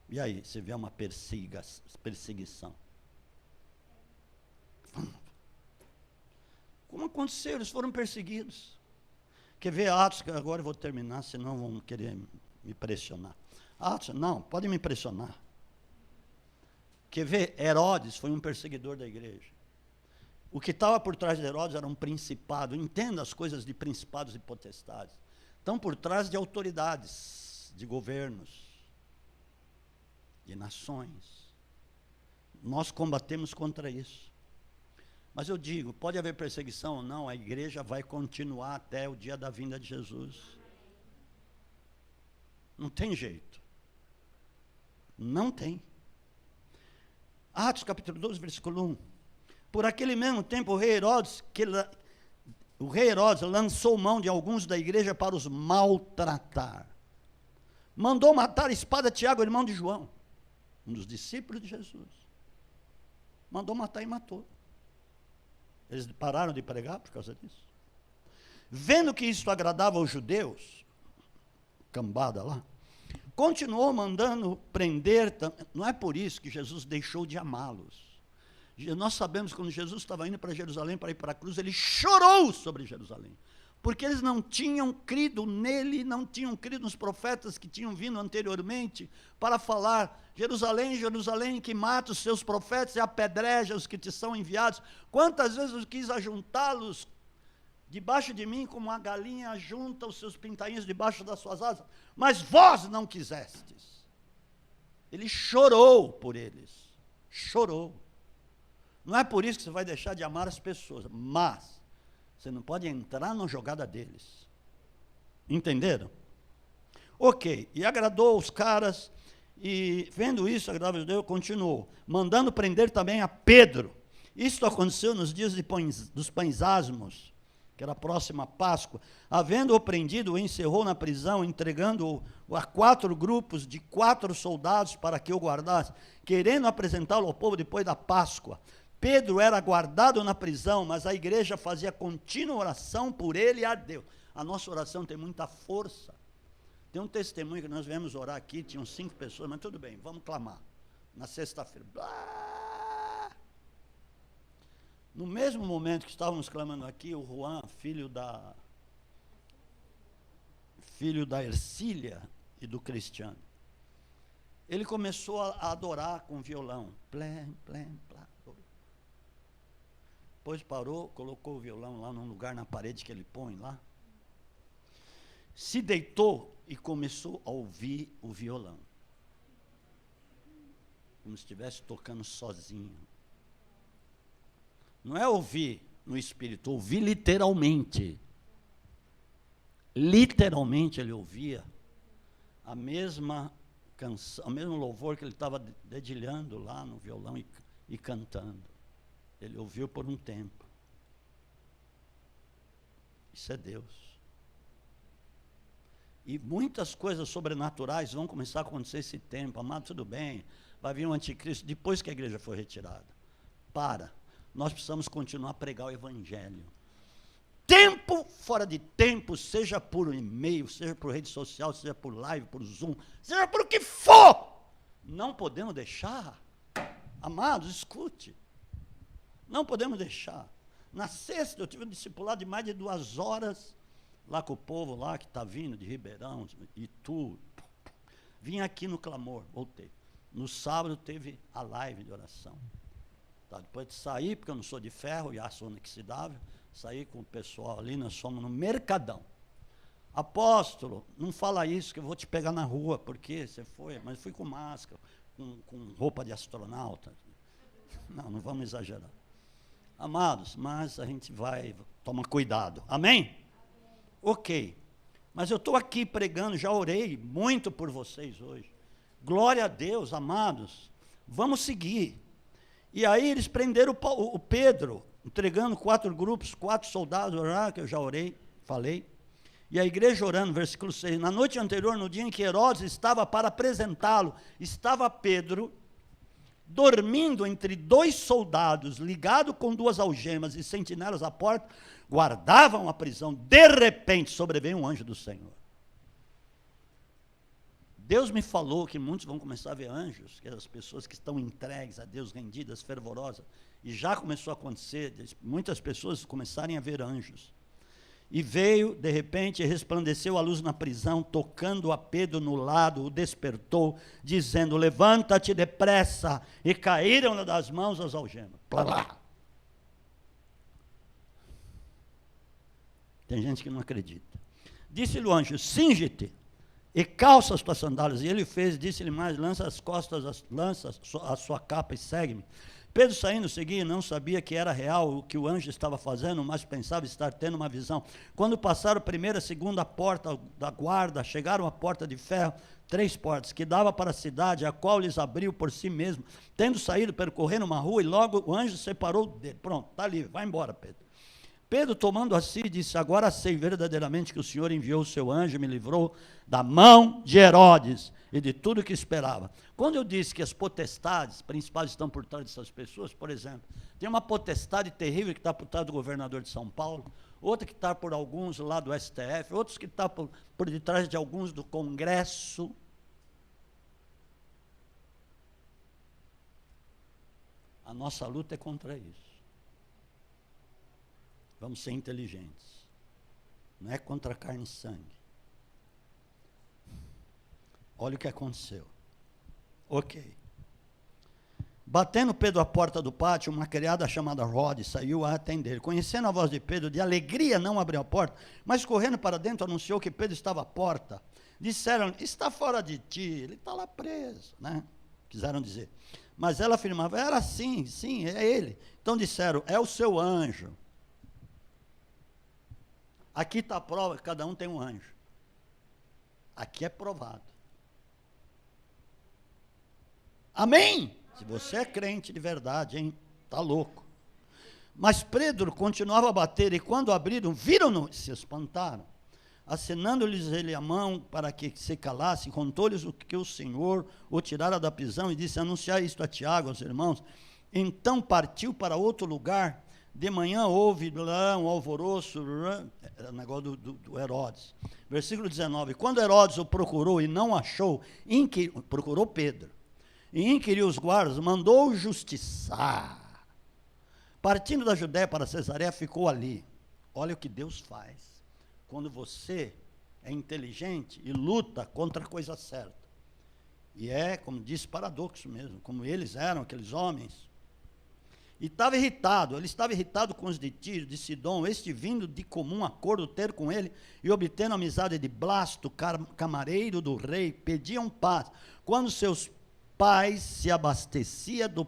E aí, se vier uma perseguição? Como aconteceu? Eles foram perseguidos. Quer ver Atos, que agora eu vou terminar, senão vão querer me pressionar. Atos, não, pode me pressionar. Quer ver? Herodes foi um perseguidor da igreja. O que estava por trás de Herodes era um principado. Entenda as coisas de principados e potestades. Estão por trás de autoridades, de governos, de nações. Nós combatemos contra isso. Mas eu digo, pode haver perseguição ou não, a igreja vai continuar até o dia da vinda de Jesus. Não tem jeito. Não tem. Atos capítulo 12, versículo 1. Por aquele mesmo tempo, o rei Herodes lançou mão de alguns da igreja para os maltratar. Mandou matar a espada Tiago, irmão de João, um dos discípulos de Jesus. Mandou matar e matou. Eles pararam de pregar por causa disso. Vendo que isso agradava aos judeus, cambada lá, continuou mandando prender. Não é por isso que Jesus deixou de amá-los. Nós sabemos que quando Jesus estava indo para Jerusalém, para ir para a cruz, ele chorou sobre Jerusalém. Porque eles não tinham crido nele, não tinham crido nos profetas que tinham vindo anteriormente para falar: Jerusalém, Jerusalém, que mata os seus profetas e apedreja os que te são enviados. Quantas vezes eu quis ajuntá-los debaixo de mim, como a galinha ajunta os seus pintainhos debaixo das suas asas, mas vós não quisestes. Ele chorou por eles, chorou. Não é por isso que você vai deixar de amar as pessoas, mas você não pode entrar na jogada deles. Entenderam? Ok, e agradou os caras, e vendo isso, agradava a Deus, continuou, mandando prender também a Pedro. Isso aconteceu nos dias dos pães asmos, que era a próxima Páscoa. Havendo-o prendido, o encerrou na prisão, entregando-o a 4 grupos de 4 soldados para que o guardassem, querendo apresentá-lo ao povo depois da Páscoa. Pedro era guardado na prisão, mas a igreja fazia contínua oração por ele e a Deus. A nossa oração tem muita força. Tem um testemunho que nós viemos orar aqui, tinham 5 pessoas, mas tudo bem, vamos clamar. Na sexta-feira. No mesmo momento que estávamos clamando aqui, o Juan, filho da Ercília e do Cristiano, ele começou a adorar com violão. Plém, plém, plém. Depois parou, colocou o violão lá num lugar na parede que ele põe lá. Se deitou e começou a ouvir o violão. Como se estivesse tocando sozinho. Não é ouvir no espírito, ouvir literalmente. Literalmente ele ouvia a mesma canção, o mesmo louvor que ele estava dedilhando lá no violão e cantando. Ele ouviu por um tempo. Isso é Deus. E muitas coisas sobrenaturais vão começar a acontecer esse tempo. Amado, tudo bem, vai vir um anticristo depois que a igreja for retirada. Nós precisamos continuar a pregar o evangelho. Tempo fora de tempo, seja por e-mail, seja por rede social, seja por live, por Zoom, seja por o que for. Não podemos deixar. Amados, escute. Não podemos deixar. Na sexta eu tive um discipulado de mais de 2 horas, lá com o povo lá que está vindo de Ribeirão, Itu. Vim aqui no clamor, voltei. No sábado teve a live de oração. Tá, depois de sair, porque eu não sou de ferro e aço inoxidável, saí com o pessoal ali, nós fomos no Mercadão. Apóstolo, não fala isso que eu vou te pegar na rua, porque você foi, mas fui com máscara, com roupa de astronauta. Não vamos exagerar. Amados, mas a gente vai tomar cuidado. Amém? Ok. Mas eu estou aqui pregando, já orei muito por vocês hoje. Glória a Deus, amados. Vamos seguir. E aí eles prenderam o Pedro, entregando 4 grupos, 4 soldados, que eu já orei, falei. E a igreja orando, versículo 6. Na noite anterior, no dia em que Herodes estava para apresentá-lo, estava Pedro dormindo entre 2 soldados, ligado com 2 algemas e sentinelas à porta, guardavam a prisão. De repente, sobreveio um anjo do Senhor. Deus me falou que muitos vão começar a ver anjos, que as pessoas que estão entregues a Deus, rendidas, fervorosas, e já começou a acontecer, muitas pessoas começarem a ver anjos. E veio, de repente, e resplandeceu a luz na prisão, tocando a Pedro no lado, o despertou, dizendo, levanta-te depressa. E caíram das mãos as algemas. Plá, plá. Tem gente que não acredita. Disse-lhe o anjo, cinge-te e calça as tuas sandálias. E ele fez, disse-lhe mais, lança as costas, lança a sua capa e segue-me. Pedro saindo seguia, não sabia que era real o que o anjo estava fazendo, mas pensava estar tendo uma visão. Quando passaram a primeira e segunda porta da guarda, chegaram à porta de ferro, 3 portas, que dava para a cidade, a qual lhes abriu por si mesmo, tendo saído, percorrendo uma rua, e logo o anjo separou dele. Pronto, está livre, vai embora, Pedro. Pedro, tomando a si, disse, agora sei verdadeiramente que o Senhor enviou o seu anjo e me livrou da mão de Herodes e de tudo que esperava. Quando eu disse que as potestades principais estão por trás dessas pessoas, por exemplo, tem uma potestade terrível que está por trás do governador de São Paulo, outra que está por alguns lá do STF, outros que está por detrás de alguns do Congresso. A nossa luta é contra isso. Vamos ser inteligentes. Não é contra carne e sangue. Olha o que aconteceu. Ok. Batendo Pedro à porta do pátio, uma criada chamada Rode saiu a atender. Conhecendo a voz de Pedro, de alegria não abriu a porta, mas correndo para dentro anunciou que Pedro estava à porta. Disseram, está fora de ti, ele está lá preso, né? Quiseram dizer. Mas ela afirmava, era sim, é ele. Então disseram, é o seu anjo. Aqui está a prova que cada um tem um anjo. Aqui é provado. Amém? Se você é crente de verdade, hein? Está louco. Mas Pedro continuava a bater, e quando abriram, viram-no e se espantaram. Acenando-lhes ele a mão para que se calassem, contou-lhes o que o Senhor o tirara da prisão e disse, anunciai isto a Tiago, aos irmãos. Então partiu para outro lugar. De manhã houve um alvoroço, era o negócio do Herodes. Versículo 19, quando Herodes o procurou e não achou, procurou Pedro, e inquiriu os guardas, mandou justiçar. Partindo da Judéia para Cesareia, ficou ali. Olha o que Deus faz, quando você é inteligente e luta contra a coisa certa. E é, como disse, paradoxo mesmo, como eles eram, aqueles homens. E estava irritado, ele estava irritado com os de Tiro, de Sidom, este vindo de comum acordo ter com ele, e obtendo amizade de Blasto, camareiro do rei, pediam paz. Quando seus pais se abastecia do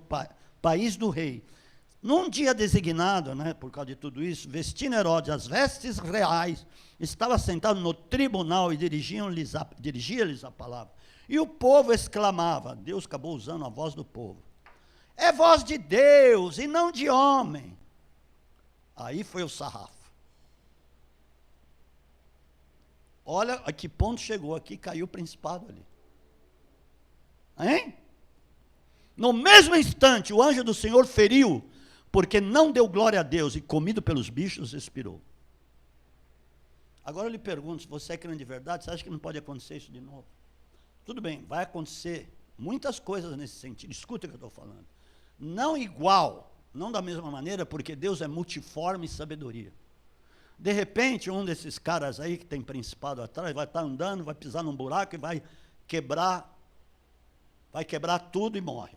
país do rei, num dia designado, né, por causa de tudo isso, vestindo Herodes as vestes reais, estava sentado no tribunal e dirigia-lhes a palavra. E o povo exclamava, Deus acabou usando a voz do povo, é voz de Deus e não de homem. Aí foi o sarrafo. Olha a que ponto chegou aqui, caiu o principado ali. Hein? No mesmo instante, o anjo do Senhor feriu, porque não deu glória a Deus e, comido pelos bichos, expirou. Agora eu lhe pergunto, se você é crente de verdade, você acha que não pode acontecer isso de novo? Tudo bem, vai acontecer muitas coisas nesse sentido, escuta o que eu estou falando. Não igual, não da mesma maneira, porque Deus é multiforme em sabedoria. De repente, um desses caras aí que tem principado atrás, vai estar andando, vai pisar num buraco e vai quebrar tudo e morre.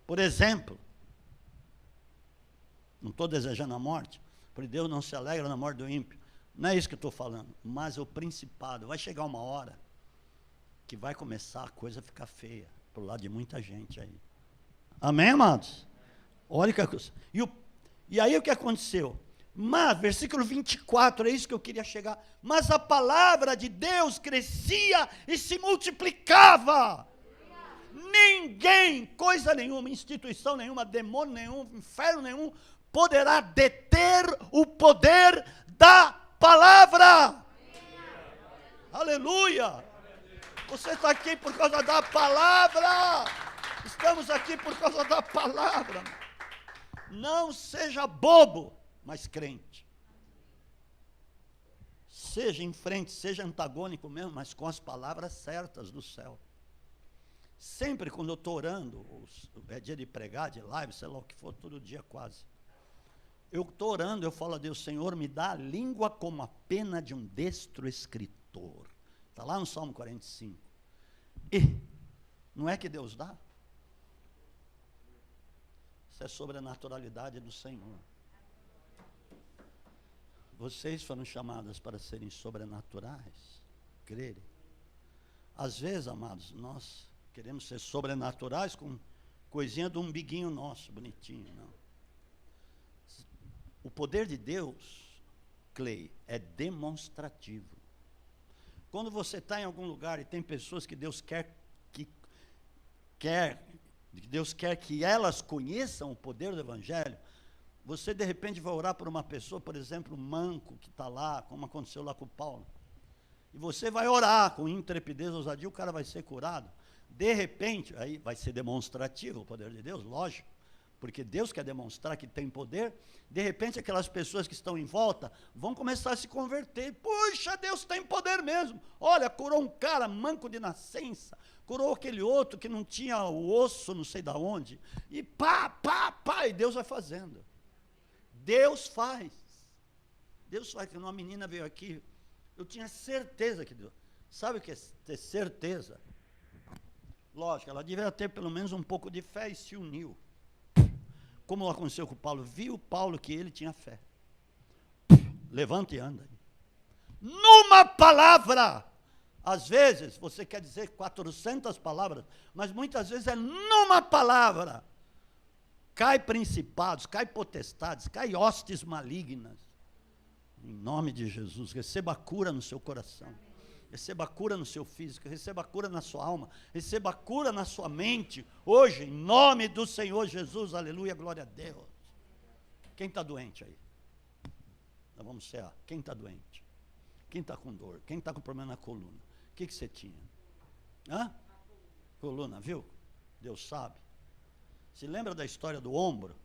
Por exemplo, não estou desejando a morte, porque Deus não se alegra na morte do ímpio. Não é isso que eu estou falando, mas o principado, vai chegar uma hora que vai começar a coisa a ficar feia, pro lado de muita gente aí. Amém, amados? Olha que coisa. E aí o que aconteceu? Mas, versículo 24, é isso que eu queria chegar. Mas a palavra de Deus crescia e se multiplicava. Ninguém, coisa nenhuma, instituição nenhuma, demônio nenhum, inferno nenhum, poderá deter o poder da palavra. Aleluia! Você está aqui por causa da palavra. Estamos aqui por causa da palavra. Não seja bobo, mas crente. Seja em frente, seja antagônico mesmo, mas com as palavras certas do céu. Sempre quando eu estou orando, é dia de pregar, de live, sei lá o que for, todo dia quase, Eu estou orando, eu falo a Deus, Senhor, me dá a língua como a pena de um destro escritor. Está lá no Salmo 45. E não é que Deus dá? Isso é sobrenaturalidade do Senhor. Vocês foram chamadas para serem sobrenaturais, crerem. Às vezes, amados, nós queremos ser sobrenaturais com coisinha do umbiguinho nosso, bonitinho, não. O poder de Deus, Clay, é demonstrativo. Quando você está em algum lugar e tem pessoas que Deus quer que elas conheçam o poder do Evangelho, você de repente vai orar por uma pessoa, por exemplo, um manco que está lá, como aconteceu lá com o Paulo. E você vai orar com intrepidez, ousadia, o cara vai ser curado. De repente, aí vai ser demonstrativo o poder de Deus, lógico, porque Deus quer demonstrar que tem poder. De repente, aquelas pessoas que estão em volta vão começar a se converter. Puxa, Deus tem poder mesmo. Olha, curou um cara manco de nascença, curou aquele outro que não tinha o osso, não sei de onde, e pá, e Deus vai fazendo. Deus faz. Deus faz. Uma menina veio aqui, eu tinha certeza que Deus... Sabe o que é ter certeza? Lógico, ela devia ter pelo menos um pouco de fé e se uniu. Como aconteceu com o Paulo, viu Paulo que ele tinha fé. Levanta e anda. Numa palavra. Às vezes, você quer dizer 400 palavras, mas muitas vezes é numa palavra. Cai principados, cai potestades, cai hostes malignas. Em nome de Jesus, receba a cura no seu coração. Receba a cura no seu físico, receba a cura na sua alma, receba a cura na sua mente, hoje, em nome do Senhor Jesus, aleluia, glória a Deus. Quem está doente aí? Nós vamos cear. Quem está doente? Quem está com dor? Quem está com problema na coluna? O que você tinha? Hã? Coluna, viu? Deus sabe. Se lembra da história do ombro?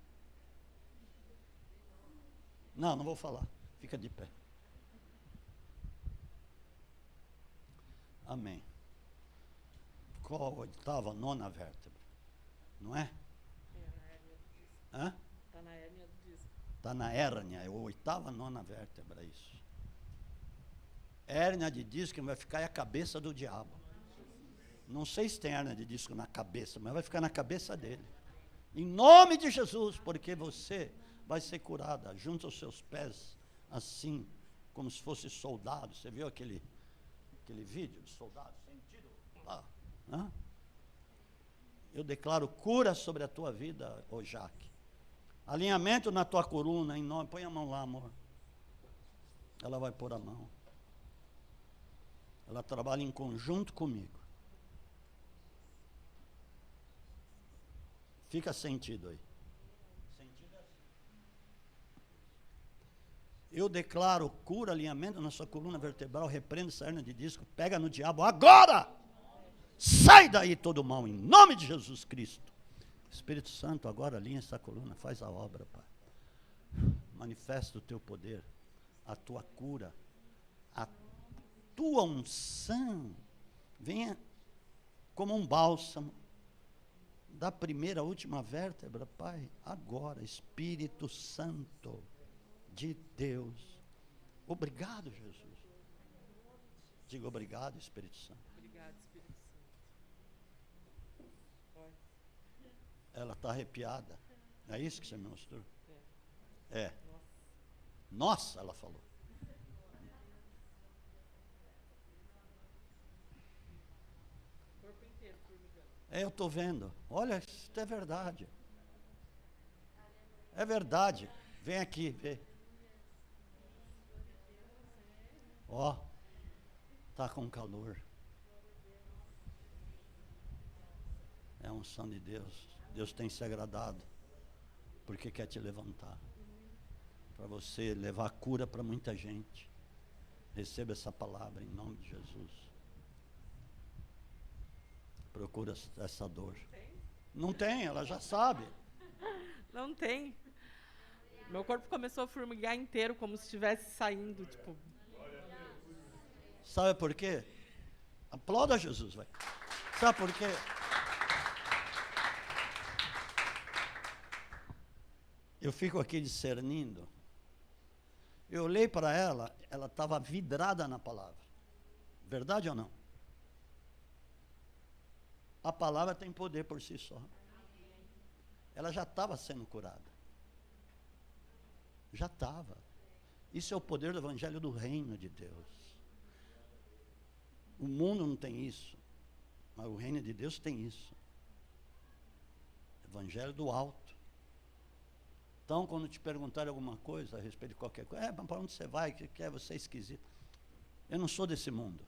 Não vou falar, fica de pé. Amém. Qual a oitava, nona vértebra? Não é? Hã? Está na hérnia do disco. Está na hérnia, é a oitava, nona vértebra, isso. Hérnia de disco vai ficar é a cabeça do diabo. Não sei se tem hérnia de disco na cabeça, mas vai ficar na cabeça dele. Em nome de Jesus, porque você vai ser curada. Junta os seus pés assim, como se fosse soldado. Você viu aquele vídeo de soldado sentido? Né? Eu declaro cura sobre a tua vida, ô Jaque. Alinhamento na tua coluna, em nome. Põe a mão lá, amor. Ela vai pôr a mão. Ela trabalha em conjunto comigo. Fica sentido aí. Sentido é assim. Eu declaro cura, alinhamento na sua coluna vertebral, repreendo essa hérnia de disco, pega no diabo agora! Sai daí todo mal, em nome de Jesus Cristo. Espírito Santo, agora alinha essa coluna, faz a obra, Pai. Manifesta o teu poder, a tua cura, a tua unção. Venha como um bálsamo, da primeira à última vértebra, Pai, agora, Espírito Santo de Deus. Obrigado, Jesus. Diga obrigado, Espírito Santo. Obrigado, Espírito Santo. Oi. Ela está arrepiada. É isso que você me mostrou? É. Nossa. Nossa, ela falou. Corpo inteiro formigando. Eu estou vendo. Olha, isso é verdade. É verdade. Vem aqui, vê. Ó, está com calor. É a unção de Deus. Deus tem se agradado, porque quer te levantar. Para você levar cura para muita gente. Receba essa palavra em nome de Jesus. Procura essa dor. Não tem, ela já sabe. Não tem. Meu corpo começou a formigar inteiro, como se estivesse saindo, tipo... Sabe por quê? Aplauda Jesus, vai. Sabe por quê? Eu fico aqui discernindo. Eu olhei para ela, ela estava vidrada na palavra. Verdade ou não? A palavra tem poder por si só. Ela já estava sendo curada. Já estava. Isso é o poder do evangelho do reino de Deus. O mundo não tem isso, mas o reino de Deus tem isso. Evangelho do alto. Então, quando te perguntarem alguma coisa a respeito de qualquer coisa, mas para onde você vai? O que quer? Você é esquisito. Eu não sou desse mundo.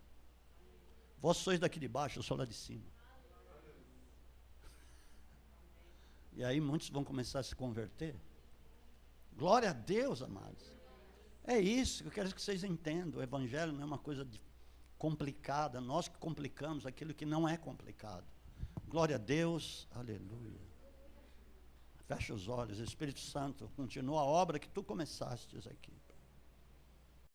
Vós sois daqui de baixo, eu sou lá de cima. E aí muitos vão começar a se converter. Glória a Deus, amados. É isso que eu quero que vocês entendam. O evangelho não é uma coisa complicada. Nós que complicamos aquilo que não é complicado. Glória a Deus. Aleluia. Fecha os olhos. Espírito Santo, continua a obra que tu começastes aqui.